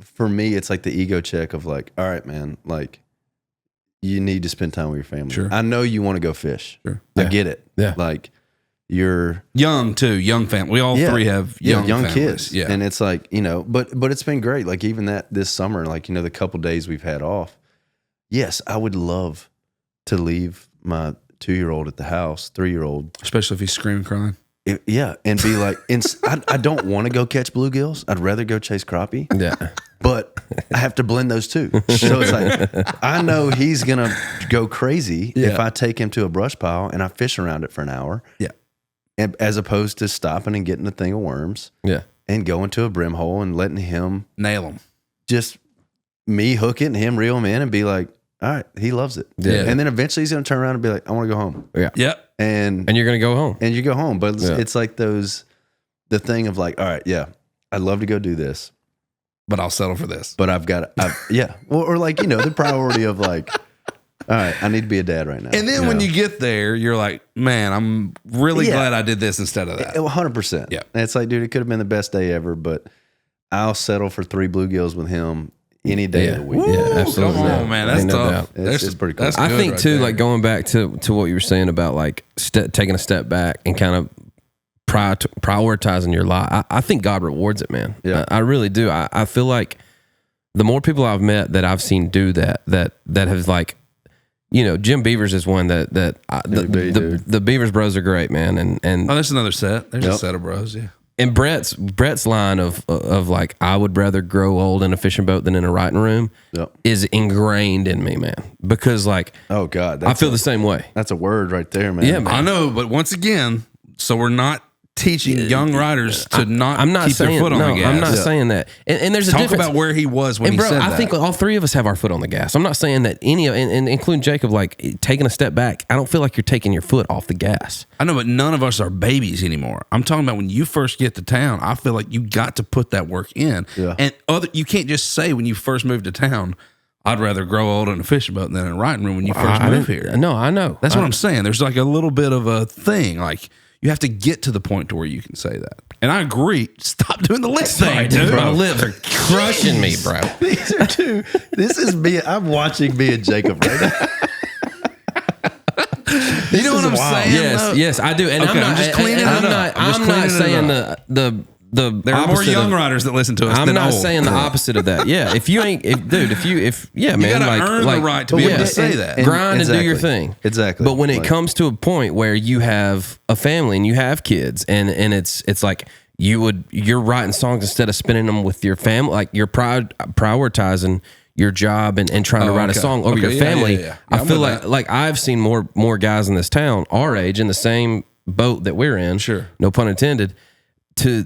for me it's like the ego check of like, all right, man, like you need to spend time with your family. Sure. I know you want to go fish. Sure. I get it. Yeah. Like you're young too, young family. We all three have young families. Kids. Yeah. And it's like, you know, but it's been great. Like even this summer, like, you know, the couple days we've had off. Yes, I would love to leave my 2-year-old at the house, 3-year-old. Especially if he's screaming, crying. And be like, I don't want to go catch bluegills. I'd rather go chase crappie. Yeah. But I have to blend those two. So it's like, I know he's going to go crazy if I take him to a brush pile and I fish around it for an hour. Yeah. As opposed to stopping and getting a thing of worms. Yeah. And going to a brim hole and letting him nail them. Just me hook it and him reel him in and be like, all right, he loves it. Yeah. And then eventually he's going to turn around and be like, I want to go home. Yeah. Yep. And you're going to go home. And you go home. But it's like the thing of like, all right, yeah, I'd love to go do this. But I'll settle for this. But yeah. Or like, you know, the priority of like, all right, I need to be a dad right now. And then when you get there, you're like, man, I'm really glad I did this instead of that. 100%. Yeah. And it's like, dude, it could have been the best day ever, but I'll settle for 3 bluegills with him any day of the week. Yeah, absolutely. Come on, man. That's tough. It's pretty cool. I think too, like going back to what you were saying about like taking a step back and kind of prioritizing your life. I think God rewards it, man. Yeah. I really do. I feel like the more people I've met that I've seen do that have like, you know, Jim Beavers is one the Beavers bros are great, man. And there's another set. There's a set of bros. Yeah. And Brett's line of like, I would rather grow old in a fishing boat than in a writing room is ingrained in me, man. Because like, oh God, I feel the same way. That's a word right there, man. Yeah, man. I know, but once again, so we're not teaching young riders to not keep their foot on the gas. I'm not saying that. And there's a difference. Talk about where he was when he said that. I think all three of us have our foot on the gas. I'm not saying that and including Jacob, like taking a step back, I don't feel like you're taking your foot off the gas. I know, but none of us are babies anymore. I'm talking about when you first get to town, I feel like you got to put that work in. Yeah. And you can't just say when you first moved to town, I'd rather grow old in a fishing boat than in a writing room when you first moved here. No, I know. That's what I'm saying. There's like a little bit of a thing. Like, you have to get to the point to where you can say that. And I agree. Stop doing the lip thing, dude. My lips are crushing me, bro. These are two. This is me. I'm watching me and Jacob right now. You know what I'm saying? Yes, I do. And okay, I'm just cleaning it up. I'm not saying there are more young riders that listen to us. I'm not saying the opposite of that. Yeah, if you ain't, man, you gotta earn the right to be able to say that. Grind and do your thing. Exactly. But when it comes to a point where you have a family and you have kids, and it's like you're writing songs instead of spending them with your family, like you're prioritizing your job and trying to write a song over your family. Yeah, I feel like I've seen more guys in this town our age in the same boat that we're in. Sure. No pun intended. To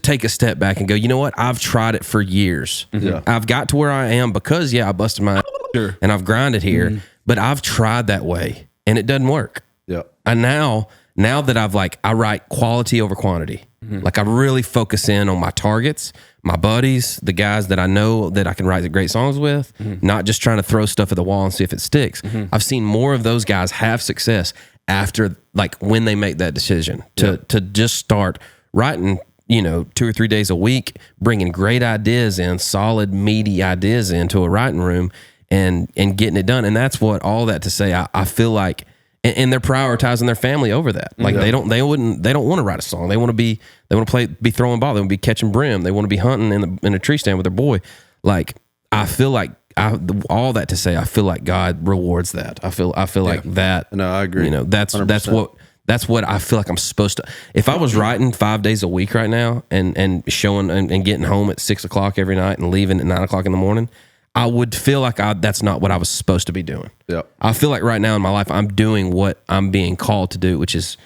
take a step back and go, you know what? I've tried it for years. Yeah. I've got to where I am because I busted my and I've grinded here, but I've tried that way and it doesn't work. Yeah. And now that I write quality over quantity. Like I really focus in on my targets, my buddies, the guys that I know that I can write great songs with, not just trying to throw stuff at the wall and see if it sticks. I've seen more of those guys have success after like when they make that decision to just start writing, 2 or 3 days a week, bringing great ideas in, solid, meaty ideas into a writing room and getting it done. And that's what all that to say, I feel like, and they're prioritizing their family over that. Like they don't want to write a song. They want to be throwing ball. They want to be catching brim. They want to be hunting in a tree stand with their boy. Like, I feel like all that to say, I feel like God rewards that. I feel like that. No, I agree. That's what I feel like I'm supposed to. If I was writing 5 days a week right now and showing and getting home at 6 o'clock every night and leaving at 9 o'clock in the morning, I would feel like that's not what I was supposed to be doing. Yeah. I feel like right now in my life, I'm doing what I'm being called to do, which is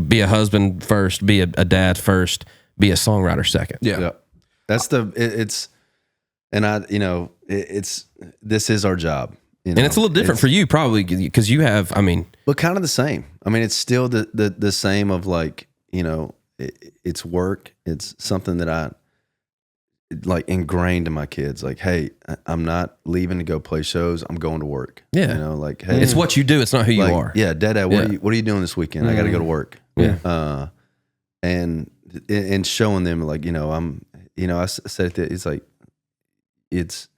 be a husband first, be a dad first, be a songwriter second. Yeah. That's this is our job. You know, and it's a little different for you probably because you have, but kind of the same. It's still the same of like, it's work. It's something that I like ingrained in my kids. Like, hey, I'm not leaving to go play shows. I'm going to work. Yeah. Like, hey, it's what you do. It's not who you are. Yeah. Dad, what are you doing this weekend? I got to go to work. Yeah. And showing them like, I said it's like, it's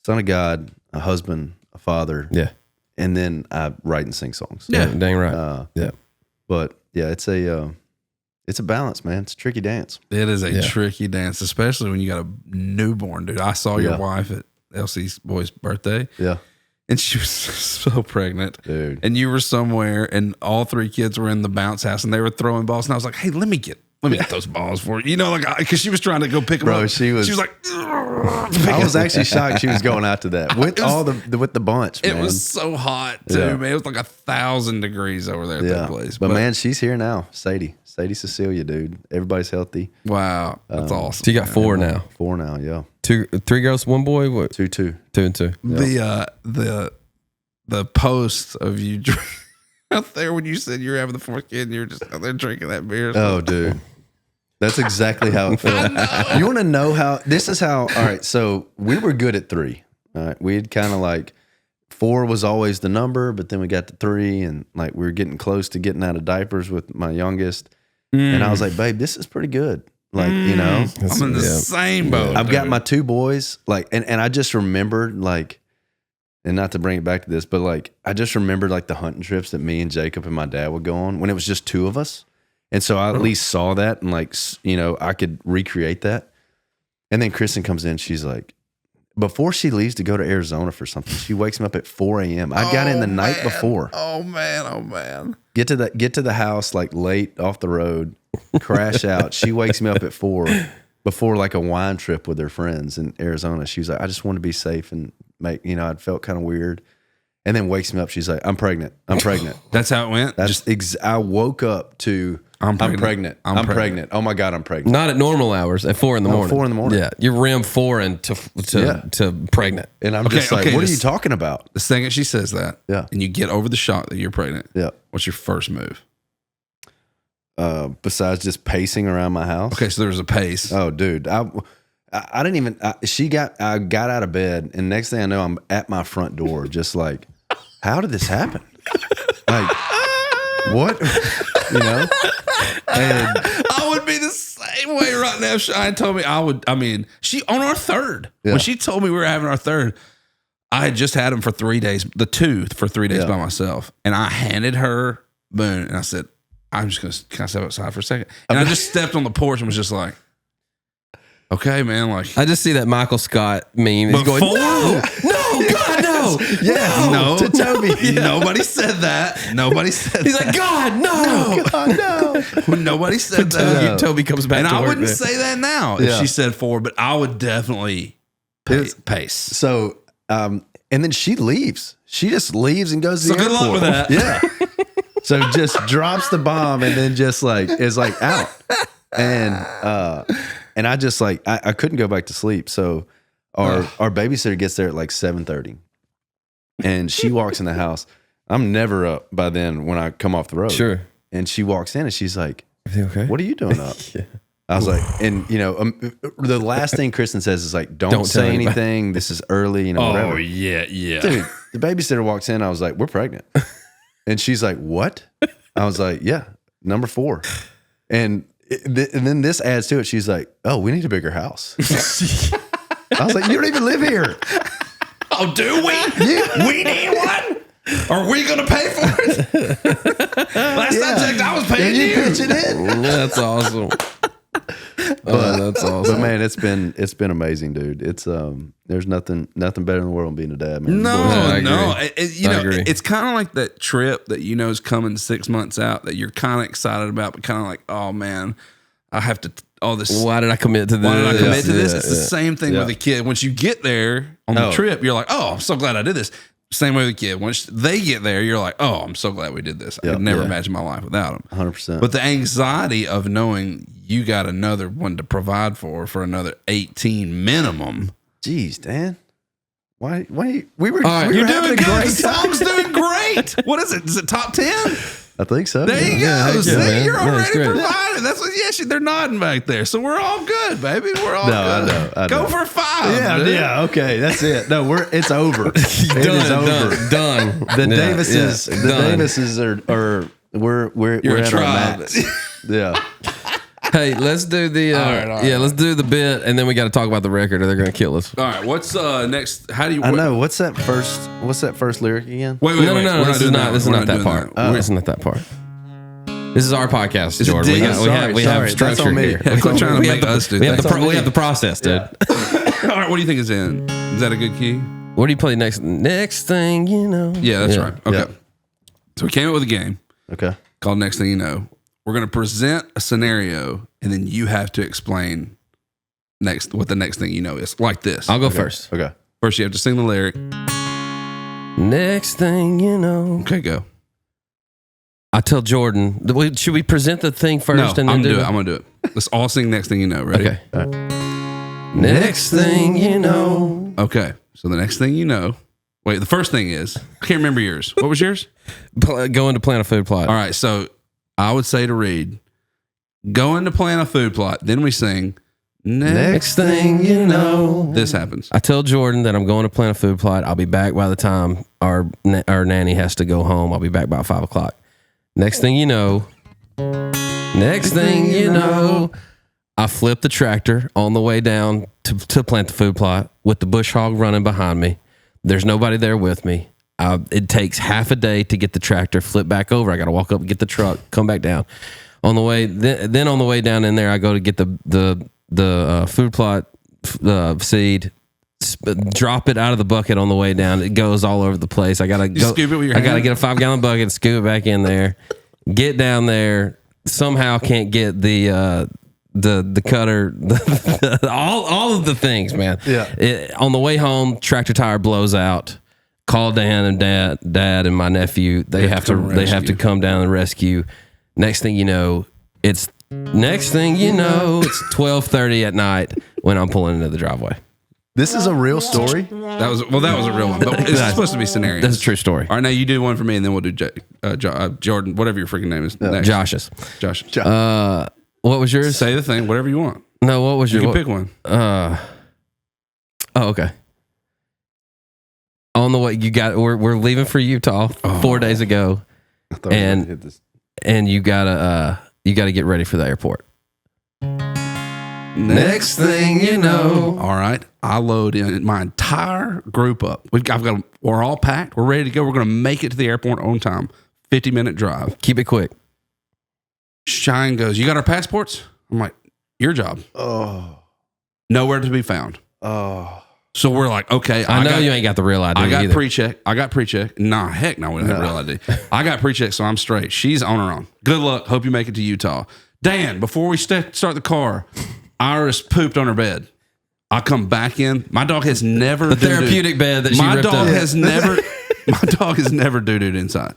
son of God, a husband, a father. Yeah. And then I write and sing songs. Yeah. Dang right. Yeah. But yeah, it's a balance, man. It's a tricky dance. It is a tricky dance, especially when you got a newborn, dude. I saw your wife at Elsie's boy's birthday. Yeah. And she was so pregnant. Dude. And you were somewhere and all 3 kids were in the bounce house and they were throwing balls. And I was like, hey, let me get those balls for you. Because she was trying to go pick them up. She was like, I was actually shocked she was going out to that with with the bunch, man. It was so hot too, man. It was like 1,000 degrees over there at that place. But man, she's here now. Sadie Cecilia, dude. Everybody's healthy. Wow. That's awesome. So you got 4 now. 4 now, yeah. 3 girls, 1 boy? What? 2. 2 and 2. Yep. The post of you out there when you said you were having the 4th kid and you were just out there drinking that beer. Oh, dude. That's exactly how it felt. You want to know how this is how? All right, so we were good at 3. All right, we'd kind of like 4 was always the number, but then we got to 3, and like we were getting close to getting out of diapers with my youngest, and I was like, "Babe, this is pretty good." Like I'm in the same boat. I've got my 2 boys, like, and I just remembered like, and not to bring it back to this, but like I just remembered like the hunting trips that me and Jacob and my dad would go on when it was just 2 of us. And so I at least saw that and like, I could recreate that. And then Kristen comes in. She's like, before she leaves to go to Arizona for something, she wakes me up at 4 a.m. I got in the night before. Oh man. Get to the house like late off the road, crash out. She wakes me up at 4 before like a wine trip with her friends in Arizona. She was like, I just want to be safe and make, I felt kind of weird. And then wakes me up. She's like, I'm pregnant. That's how it went? I woke up to, I'm pregnant. Oh my God, I'm pregnant. Not at normal hours, at 4 in the morning. 4 in the morning. Yeah. You're rim 4 and to pregnant. And I'm just like, what are you talking about? The second she says that, yeah, and you get over the shock that you're pregnant, yeah, what's your first move? Besides just pacing around my house. Okay, so there was a pace. Oh, dude. I didn't even, I got out of bed, and next thing I know, I'm at my front door, just like, how did this happen? Like, what? And I would be the same way right now. If Shine told me she on our 3rd. Yeah. When she told me we were having our 3rd, I had just had him for 3 days, the 2 for 3 days by myself. And I handed her Boone and I said, I'm just going to, can I step outside for a second? And I just stepped on the porch and was just like, okay, man. Like, I just see that Michael Scott meme. He's going, no, God, no. Yes, no. To Toby. Yeah. Nobody said that. He's like, God, no. God, no. Nobody said that. Toby comes back and to I work, wouldn't man. say that now if she said 4, but I would definitely pace. So, and then she leaves. She just leaves and goes to the airport. So good luck with that. Yeah. So just drops the bomb and then just like is like out. And I just like I couldn't go back to sleep. So our babysitter gets there at like 7:30. And she walks in the house. I'm never up by then when I come off the road. Sure. And she walks in and she's like, okay? What are you doing up? Yeah. I was like, and the last thing Kristen says is like, don't say anything. This is early, whatever. Oh, yeah. Dude, the babysitter walks in. I was like, we're pregnant. And she's like, what? I was like, yeah, number 4. And then this adds to it. She's like, oh, we need a bigger house. I was like, you don't even live here. Oh, do we? Yeah. We need one? Are we going to pay for it? Last I checked, I was paying you. Pitch it in. That's awesome. That's awesome. But man, it's been amazing, dude. It's there's nothing better in the world than being a dad, man. No. It's kind of like that trip that is coming 6 months out that you're kind of excited about, but kind of like, oh man, I have to. All this. Why did I commit to this? Why did I commit to this? It's the same thing with a kid. Once you get there on the trip, you're like, oh, I'm so glad I did this. Same way with a kid. Once they get there, you're like, oh, I'm so glad we did this. I could never imagine my life without them. 100%. But the anxiety of knowing you got another one to provide for another 18 minimum. Jeez, Dan. Why? We were. Right, we you're were doing good. great. Tom's doing great. What is it? Is it top 10? I think so. There you go. Yeah, See, you're already great. provided. That's what. Yes, they're nodding back there. So we're all good, baby. We're all good. I know. Go for 5. Yeah, dude. yeah. Okay, that's it. No, it's over. It is over. Done. The Davises are we're You're at a tribe. our max. Yeah. Hey, let's do the let's do the bit, and then we got to talk about the record, or they're gonna kill us. All right. What's next? How do you? I know. What's that first lyric again? Wait. No. This is not that part. This is not that part. This is our podcast, Jordan. We have structure here. Quit trying to make us do that. We have the process, dude. All right. What do you think is in? Is that a good key? What do you play next? Next thing you know. Yeah, that's right. Okay. Yeah. So we came up with a game. Okay. Called Next Thing You Know. We're going to present a scenario, and then you have to explain what the next thing you know is. Like this. I'll go first. Okay. First, you have to sing the lyric. Next thing you know. Okay, go. I tell Jordan, should we present the thing first? No, and then I'm going to do it. Let's all sing Next Thing You Know. Ready? Okay. Next thing you know. Okay. So the next thing you know. Wait, the first thing is, I can't remember yours. What was yours? Going to plant a food plot. All right. So I would say to Reid, going to plant a food plot. Then we sing, Next thing you know. This happens. I tell Jordan that I'm going to plant a food plot. I'll be back by the time our nanny has to go home. I'll be back by 5 o'clock. Next thing you know. Next thing you know. I flip the tractor on the way down to plant the food plot with the bush hog running behind me. There's nobody there with me. It takes half a day to get the tractor, flip back over. I got to walk up, get the truck, come back down. On the way, then on the way down in there, I go to get the food plot seed, drop it out of the bucket on the way down. It goes all over the place. I gotta go. Scoop it with your hand? I gotta get a 5-gallon bucket, scoop it back in there, get down there. Somehow can't get the cutter, all of the things, man. Yeah. On the way home, tractor tire blows out. Call Dan and Dad and my nephew. They have to come down and rescue. Next thing you know, it's 12:30 at night when I'm pulling into the driveway. This is a real story. That was a real one. But it's supposed to be scenarios. That's a true story. All right, now you do one for me, and then we'll do Jordan, whatever your freaking name is. Next. Josh's. Josh. What was yours? Say the thing, whatever you want. No, what was You your? can pick one. Okay. On the way, we're leaving for Utah 4 days ago, and you gotta get ready for the airport. Next thing you know. All right, I load in my entire group up. We're all packed. We're ready to go. We're gonna make it to the airport on time. 50-minute drive. Keep it quick. Shine goes, you got our passports? I'm like, your job. Oh. Nowhere to be found. Oh. So we're like, okay. I know you ain't got the real ID. I got either. pre-check. Nah, heck no, we don't have real ID. I got pre-check, so I'm straight. She's on her own. Good luck. Hope you make it to Utah. Dan, before we start the car, Iris pooped on her bed. I come back in. My dog has never the therapeutic bed that she ripped up. My dog has never doo-dooed inside.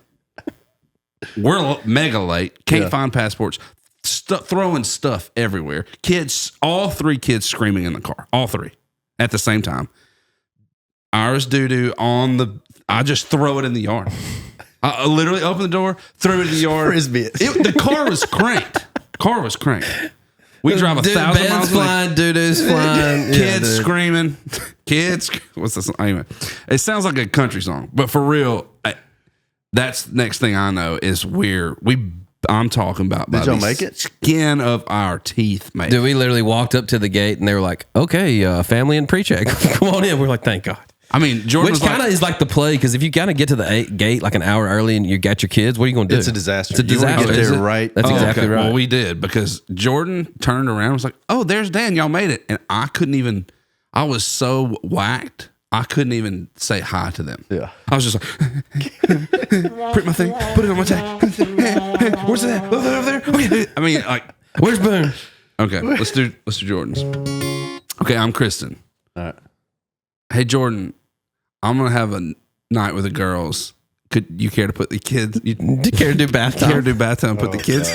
We're mega late. Can't find passports. Throwing stuff everywhere. Kids, all 3 kids screaming in the car. All 3 at the same time. Iris doo-doo I just throw it in the yard. I literally opened the door, threw it in the yard. Frisbee. The car was cranked. We drive 1,000 miles. Flying, doo-doo's flying. Kids screaming. Kids. What's this? Anyway, it sounds like a country song, but for real, that's next thing I know is I'm talking about. Did y'all make it? Skin of our teeth, mate. Dude, we literally walked up to the gate and they were like, okay, family and pre-check. Come on in. We're like, thank God. I mean, Jordan Which kind of is like the play, because if you kind of get to the gate like an hour early and you got your kids, what are you going to do? It's a disaster. It's a disaster. You want to get there right. That's exactly right. Well, we did, because Jordan turned around and was like, oh, there's Dan. Y'all made it. And I was so whacked. I couldn't even say hi to them. Yeah. I was just like, print my thing, put it on my tag. Hey, where's that? Over there? Okay. I mean, like, where's Boone? Okay, let's do Jordan's. Okay, I'm Kristen. All right. Hey, Jordan, I'm going to have a night with the girls. Could you care to put the kids? You care to do bath time? Care to do bath time? Put the kids.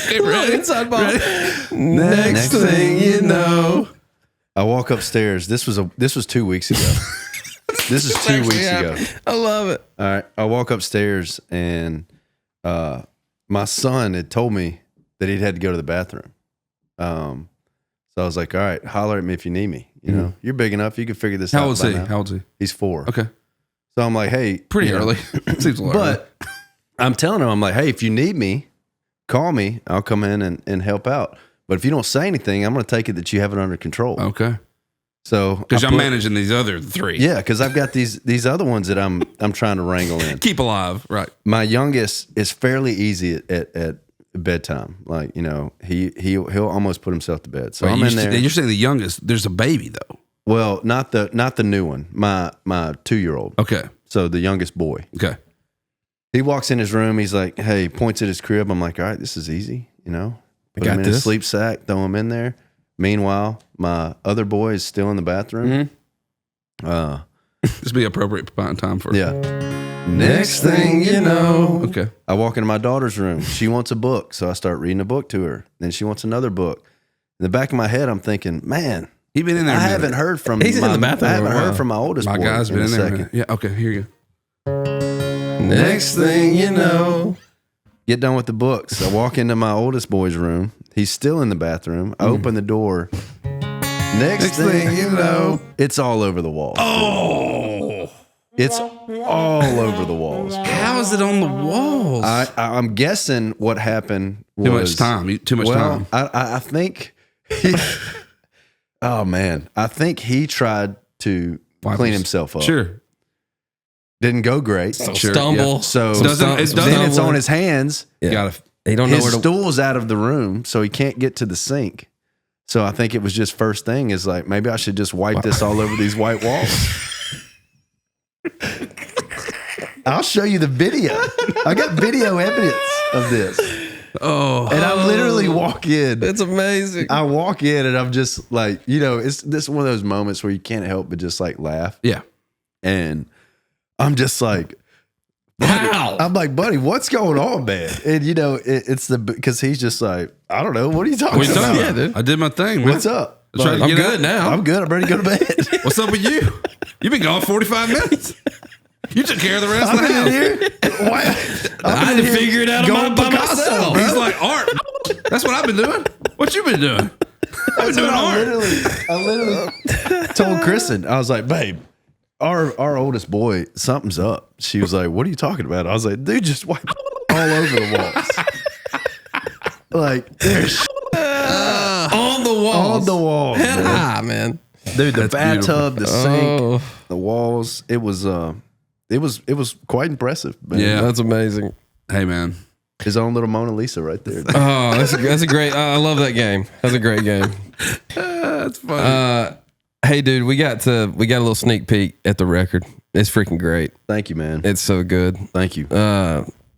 Okay, ready? Inside ball. Ready? Next thing you know. I walk upstairs. This was 2 weeks ago. This is 2 weeks ago. I love it. All right. I walk upstairs and my son had told me that he'd had to go to the bathroom. So I was like, all right, holler at me if you need me. You know, you're big enough. You can figure this out. How old is he? He's 4. Okay. So I'm like, hey. Pretty early. Seems early. But I'm telling him, I'm like, hey, if you need me, call me. I'll come in and help out. But if you don't say anything, I'm going to take it that you have it under control. Okay. So because I'm managing these other 3. Yeah, because I've got these other ones that I'm trying to wrangle in. Keep alive, right? My youngest is fairly easy at bedtime. Like, you know, he'll almost put himself to bed. So I'm in there. You're saying the youngest? There's a baby though. Well, not the new one. My 2-year-old. Okay. So the youngest boy. Okay. He walks in his room. He's like, hey, points at his crib. I'm like, all right, this is easy. You know, put him in his sleep sack, throw him in there. Meanwhile, my other boy is still in the bathroom. This be appropriate time for Next thing you know. Okay. I walk into my daughter's room. She wants a book, so I start reading a book to her. Then she wants another book. In the back of my head, I'm thinking, man, he's been in there. I haven't heard from. He's in the bathroom. I haven't heard from my oldest boy. My guy's been in there. Second. Yeah. Okay. Here you go. Next thing you know. Get done with the books. I walk into my oldest boy's room. He's still in the bathroom. I open the door. Next thing you know, it's all over the walls. Oh, it's all over the walls. How is it on the walls? I'm guessing what happened was too much time. I think. Oh man, I think he tried to clean himself up. Sure. Didn't go great. Stumble. Yeah. So then it's on his hands. Yeah. He don't know his where to. stool's out of the room, so he can't get to the sink. So I think it was just first thing is like, maybe I should just wipe this all over these white walls. I'll show you the video. I got video evidence of this. Oh, and I literally walk in. It's amazing. I walk in and I'm just like, you know, this is one of those moments where you can't help but just like laugh. Yeah. And I'm just like, wow. I'm like, buddy, what's going on, man? And you know, it's because he's just like, I don't know. What are you talking about? Yeah, dude. I did my thing, man. What's up? I'm good now. I'm good. I'm ready to go to bed. What's up with you? You've been gone 45 minutes. You took care of the rest of the house. Here. I had to figure it out by myself. He's like, Art, that's what I've been doing. What you been doing? I've been doing art. I literally told Kristen, I was like, babe, our oldest boy, something's up. She was like, what are you talking about? I was like, dude, just wipe all over the walls. Like, there's on the walls. On the walls. Head high, man. Dude, the bathtub, the sink, the walls. It was quite impressive, man. Yeah. That's amazing. Hey, man. His own little Mona Lisa right there. Oh, that's a great. I love that game. That's a great game. That's funny. Hey, dude, we got a little sneak peek at the record. It's freaking great. Thank you, man. It's so good. Thank you.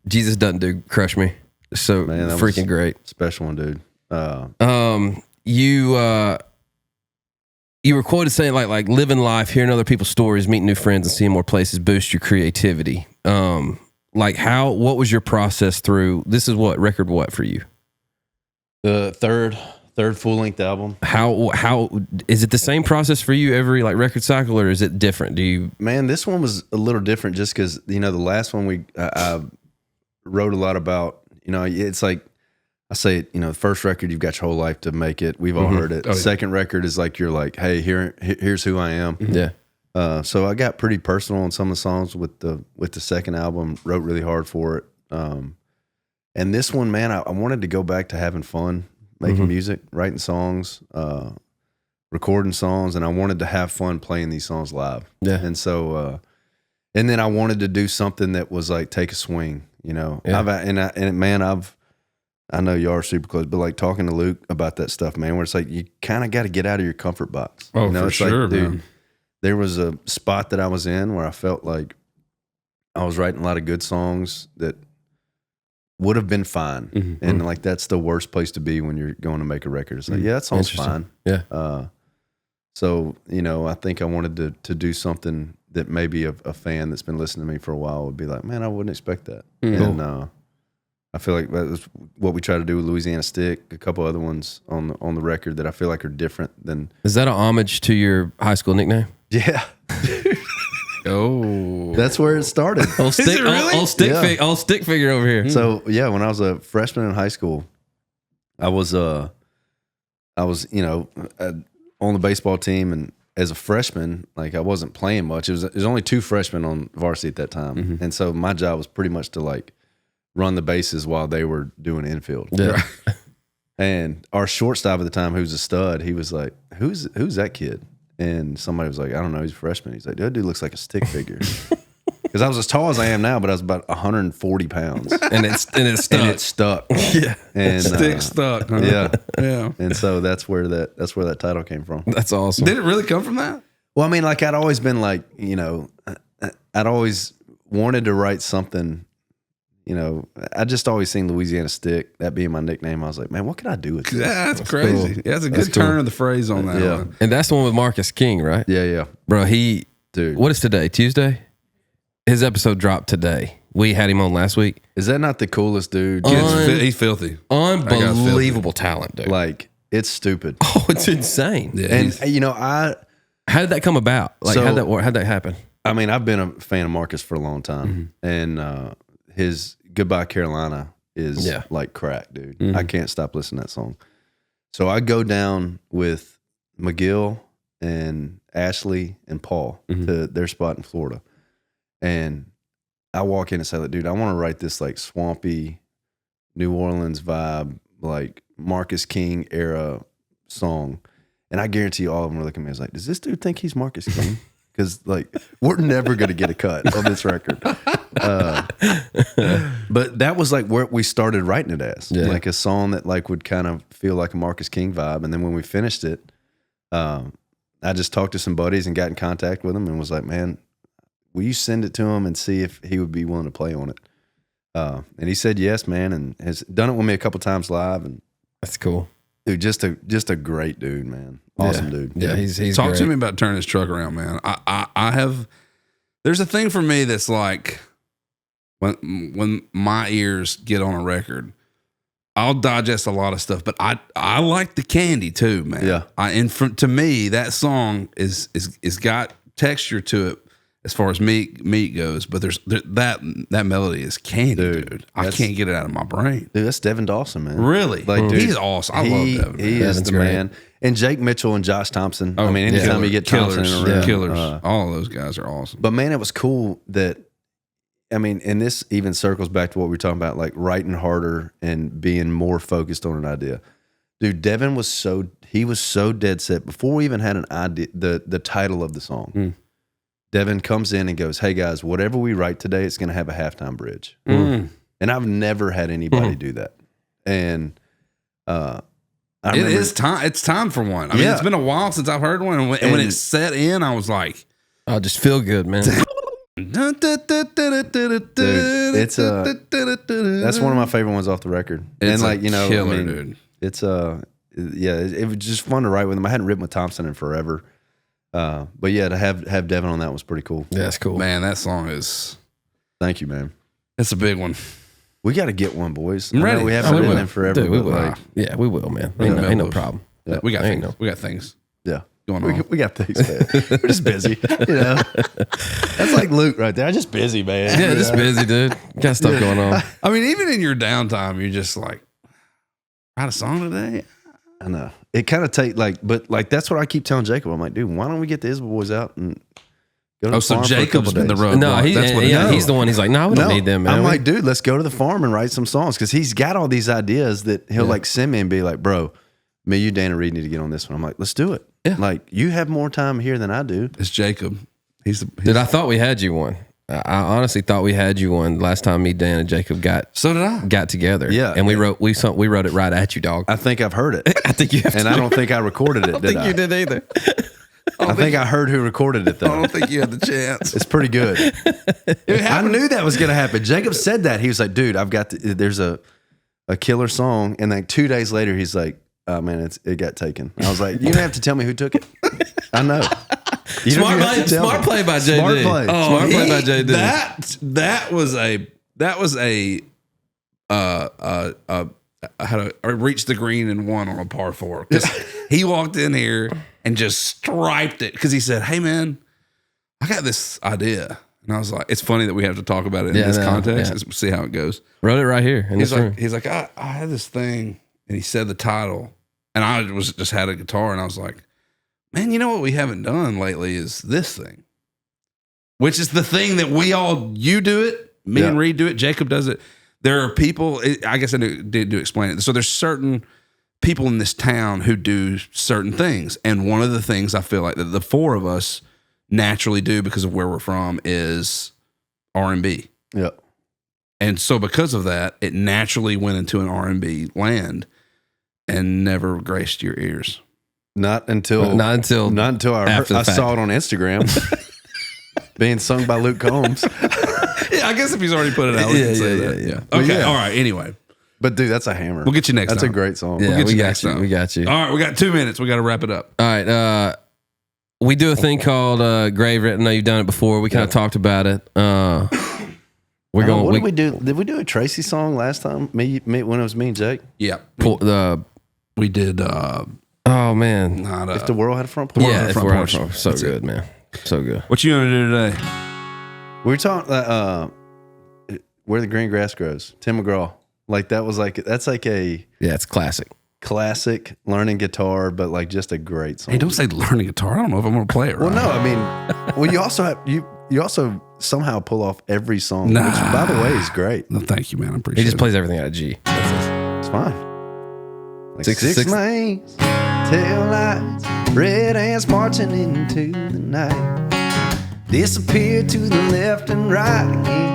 Jesus Doesn't Do Crush Me. So man, that freaking great. Special one, dude. You were quoted saying like living life, hearing other people's stories, meeting new friends, and seeing more places boost your creativity. What was your process through? This is record for you? The third full-length album. How is it the same process for you every record cycle, or is it different? Man, this one was a little different just because, you know, the last one I wrote a lot about, you know, it's like I say it, you know, the first record, you've got your whole life to make it. We've all heard it. Second record is like, you're like, hey, here's who I am. Yeah. So I got pretty personal on some of the songs with the second album, wrote really hard for it. And this one, man, I wanted to go back to having fun, making music, writing songs, recording songs, and I wanted to have fun playing these songs live. Yeah. And so, and then I wanted to do something that was like, take a swing, you know. Yeah. I know you are super close, but like talking to Luke about that stuff, man, where it's like, you kind of got to get out of your comfort box. Oh, you know, for it's sure, like, dude, man. there was a spot that I was in where I felt like I was writing a lot of good songs that would have been fine. And like, that's the worst place to be when you're going to make a record. It's like, yeah, that song's fine. Yeah. So, you know, I think I wanted to do something that maybe a fan that's been listening to me for a while would be like, man, I wouldn't expect that. And I feel like that was what we try to do with Louisiana Stick. A couple other ones on the record that I feel like are different than. Is that an homage to your high school nickname? Yeah. Oh, that's where it started. Old stick, really? old stick figure over here. So yeah, when I was a freshman in high school, I was on the baseball team, and as a freshman, like I wasn't playing much. It was only 2 freshmen on varsity at that time, and so my job was pretty much to like run the bases while they were doing infield. Yeah. And our shortstop at the time, who was a stud, he was like, "Who's that kid?" And somebody was like, "I don't know, he's a freshman." He's like, "That dude looks like a stick figure." Because I was as tall as I am now, but I was about 140 pounds, and it stuck. Yeah, and stick stuck. Huh? Yeah. And so that's where that title came from. That's awesome. Did it really come from that? Well, I mean, like I'd always been like, I'd always wanted to write something. I just always seen Louisiana Stick, that being my nickname. I was like, man, what can I do with this? Yeah, that's crazy. Cool. Yeah, that's a good turn of the phrase on that one. And that's the one with Marcus King, right? Yeah. Bro, what is today? Tuesday? His episode dropped today. We had him on last week. Is that not the coolest dude? He's filthy. Unbelievable talent, dude. Like, it's stupid. Oh, it's insane. Yeah, and how did that come about? Like, how'd that happen? I mean, I've been a fan of Marcus for a long time, and his Goodbye Carolina is like crack, dude. I can't stop listening to that song. So I go down with McGill and Ashley and Paul to their spot in Florida. And I walk in and say, like, dude, I want to write this like swampy New Orleans vibe, like Marcus King era song. And I guarantee you all of them were looking at me. I was like, does this dude think he's Marcus King? Because like we're never going to get a cut on this record. But that was like where we started writing it as, like a song that like would kind of feel like a Marcus King vibe. And then when we finished it, I just talked to some buddies and got in contact with him and was like, man, will you send it to him and see if he would be willing to play on it? And he said yes, man, and has done it with me a couple times live. And that's cool. Dude, just a great dude, man. Awesome dude. Yeah, he's Talk great. to me about turning his truck around, man. I have. There's a thing for me that's like when my ears get on a record, I'll digest a lot of stuff, but I like the candy too, man. Yeah. To me, that song is got texture to it as far as meat goes, but that melody is candy, dude. I can't get it out of my brain. Dude, that's Devin Dawson, man. Really? Like, dude, he's awesome. I love Devin. He is the man. And Jake Mitchell and Josh Thompson. I mean, anytime you get Thompson in a room, killers. All of those guys are awesome. But man, it was cool that, I mean, and this even circles back to what we were talking about, like writing harder and being more focused on an idea. Dude, Devin was so dead set before we even had an idea, the title of the song. Devin comes in and goes, hey guys, whatever we write today, it's going to have a halftime bridge. And I've never had anybody do that. And it is time. It's time for one. I mean, it's been a while since I've heard one. And when it set in, I was like, oh, just feel good, man. Dude, it's that's one of my favorite ones off the record. It's and like, killer, I mean, dude. It's it was just fun to write with him. I hadn't written with Thompson in forever. But yeah, to have Devin on that was pretty cool. Yeah, that's cool. Man, that song is. Thank you, man. That's a big one. We got to get one, boys. I'm ready. We haven't written in forever. Dude, we will. Yeah, we will, man. Ain't no problem. Yeah. We got things. We got things. Yeah. Going on. We got things, man. We're just busy. That's like Luke right there. I'm just busy, man. Yeah, just busy, dude. Got stuff going on. I mean, even in your downtime, you're just like, write a song today. I know. It kind of but that's what I keep telling Jacob. I'm like, dude, why don't we get the Isbell boys out and go to the farm Jacob's been the road. No, he's the one. He's like, no, we don't need them, man. I'm like, dude, let's go to the farm and write some songs, because he's got all these ideas that he'll like send me and be like, bro, me, you, Dan, and Reid need to get on this one. I'm like, let's do it. Yeah. Like, you have more time here than I do. It's Jacob. Dude, I thought we had you one. I honestly thought we had you one last time me, Dan, and Jacob got together. Yeah. And we wrote it right at you, dog. I think I've heard it. I think you have and I don't think I recorded it, I don't think you did either. I think I heard who recorded it, though. I don't think you had the chance. It's pretty good. I knew that was going to happen. Jacob said that. He was like, dude, there's a killer song. And like 2 days later, he's like, oh, man, it got taken. I was like, you don't have to tell me who took it. I know. Smart play by JD. Smart play. Smart play by JD. That was a had reached the green and won on a par 4 because he walked in here and just striped it because he said, "Hey man, I got this idea." And I was like, "It's funny that we have to talk about it in this context. Let's see how it goes." Wrote it right here in this room. He's like, I had this thing, and he said the title, and I just had a guitar, and I was like, "Man, you know what we haven't done lately is this thing, which is the thing that you do it, me and Reid do it, Jacob does it." There are people, I guess I did explain it. So there's certain people in this town who do certain things. And one of the things I feel like that the four of us naturally do because of where we're from is R&B. Yeah. And so because of that, it naturally went into an R&B land and never graced your ears. Not until I saw it on Instagram being sung by Luke Combs. Yeah, I guess if he's already put it out, we can say that. Yeah. Okay. All right. Anyway. But dude, that's a hammer. We'll get you next time. That's a great song. Yeah, we'll get you next time. We got you. All right. We got 2 minutes. We got to wrap it up. All right. We do a thing called Grave Written. I know you've done it before. We kind of talked about it. What did we do? Did we do a Tracy song last time? When it was me and Jake? Yeah. We did. Oh man. If the World Had a Front Porch. Yeah, If the World Had a Front Porch. So good, man. So good. What you gonna do today? We were talking Where the Green Grass Grows. Tim McGraw. It's classic. Classic learning guitar, but like just a great song. Hey, don't say learning guitar. I don't know if I'm gonna play it right. Well, no, I mean, you also have you also somehow pull off every song, which by the way is great. No, thank you, man. I appreciate it. He just plays everything out of G. It's fine. Like six lanes, tail lights, red ants marching into the night, disappear to the left and right again.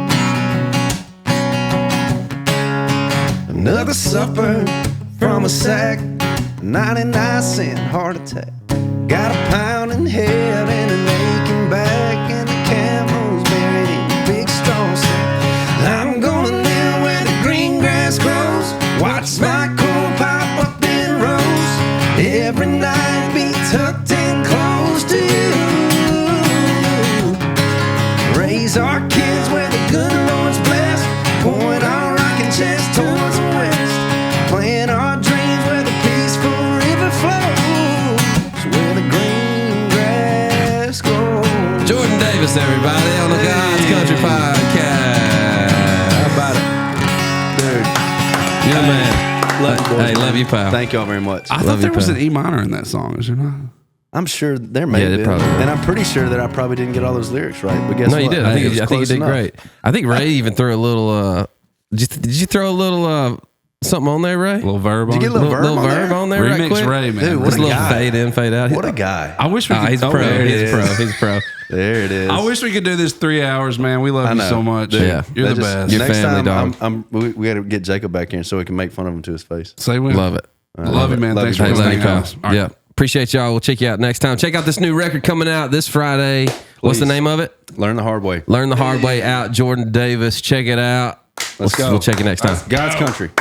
Another supper from a sack, 99-cent heart attack. Got a pounding head and an aching back, and the camel's buried in a big straw sack. I'm gonna live where the green grass grows, watch my coal pipe up in rows, every night be tucked in close to you. Raise our kids where the good Lord's blessed, point our rocking chest towards the west, plant our dreams where the peaceful river flows, where the green grass grows. Jordan Davis, everybody, on the God's Country Podcast. How about it? Dude, you're the man. Love you, pal. Thank y'all very much. I thought there was an E minor in that song, is there not? I'm sure there may have been. And I'm pretty sure that I probably didn't get all those lyrics right. But guess what? No, you did. I think you did great. I think Ray even threw a little. Did you throw a little something on there, Ray? A little verb on there? Did you get a little verb on there? Remix right quick? Ray, man. Dude, what just a little guy. fade in, fade out. What a guy. I wish we could. He's pro. He's pro. There it is. I wish we could do this 3 hours, man. We love you so much. Yeah. You're the best. Your Next family, time, dog. we got to get Jacob back here so we can make fun of him to his face. Say when. Love it. Love you, man. Thanks for listening. Yeah. Appreciate y'all. We'll check you out next time. Check out this new record coming out this Friday. What's the name of it? Learn the Hard Way. Learn the Hard Way out. Jordan Davis. Check it out. Let's go. We'll check you next time. God's Country.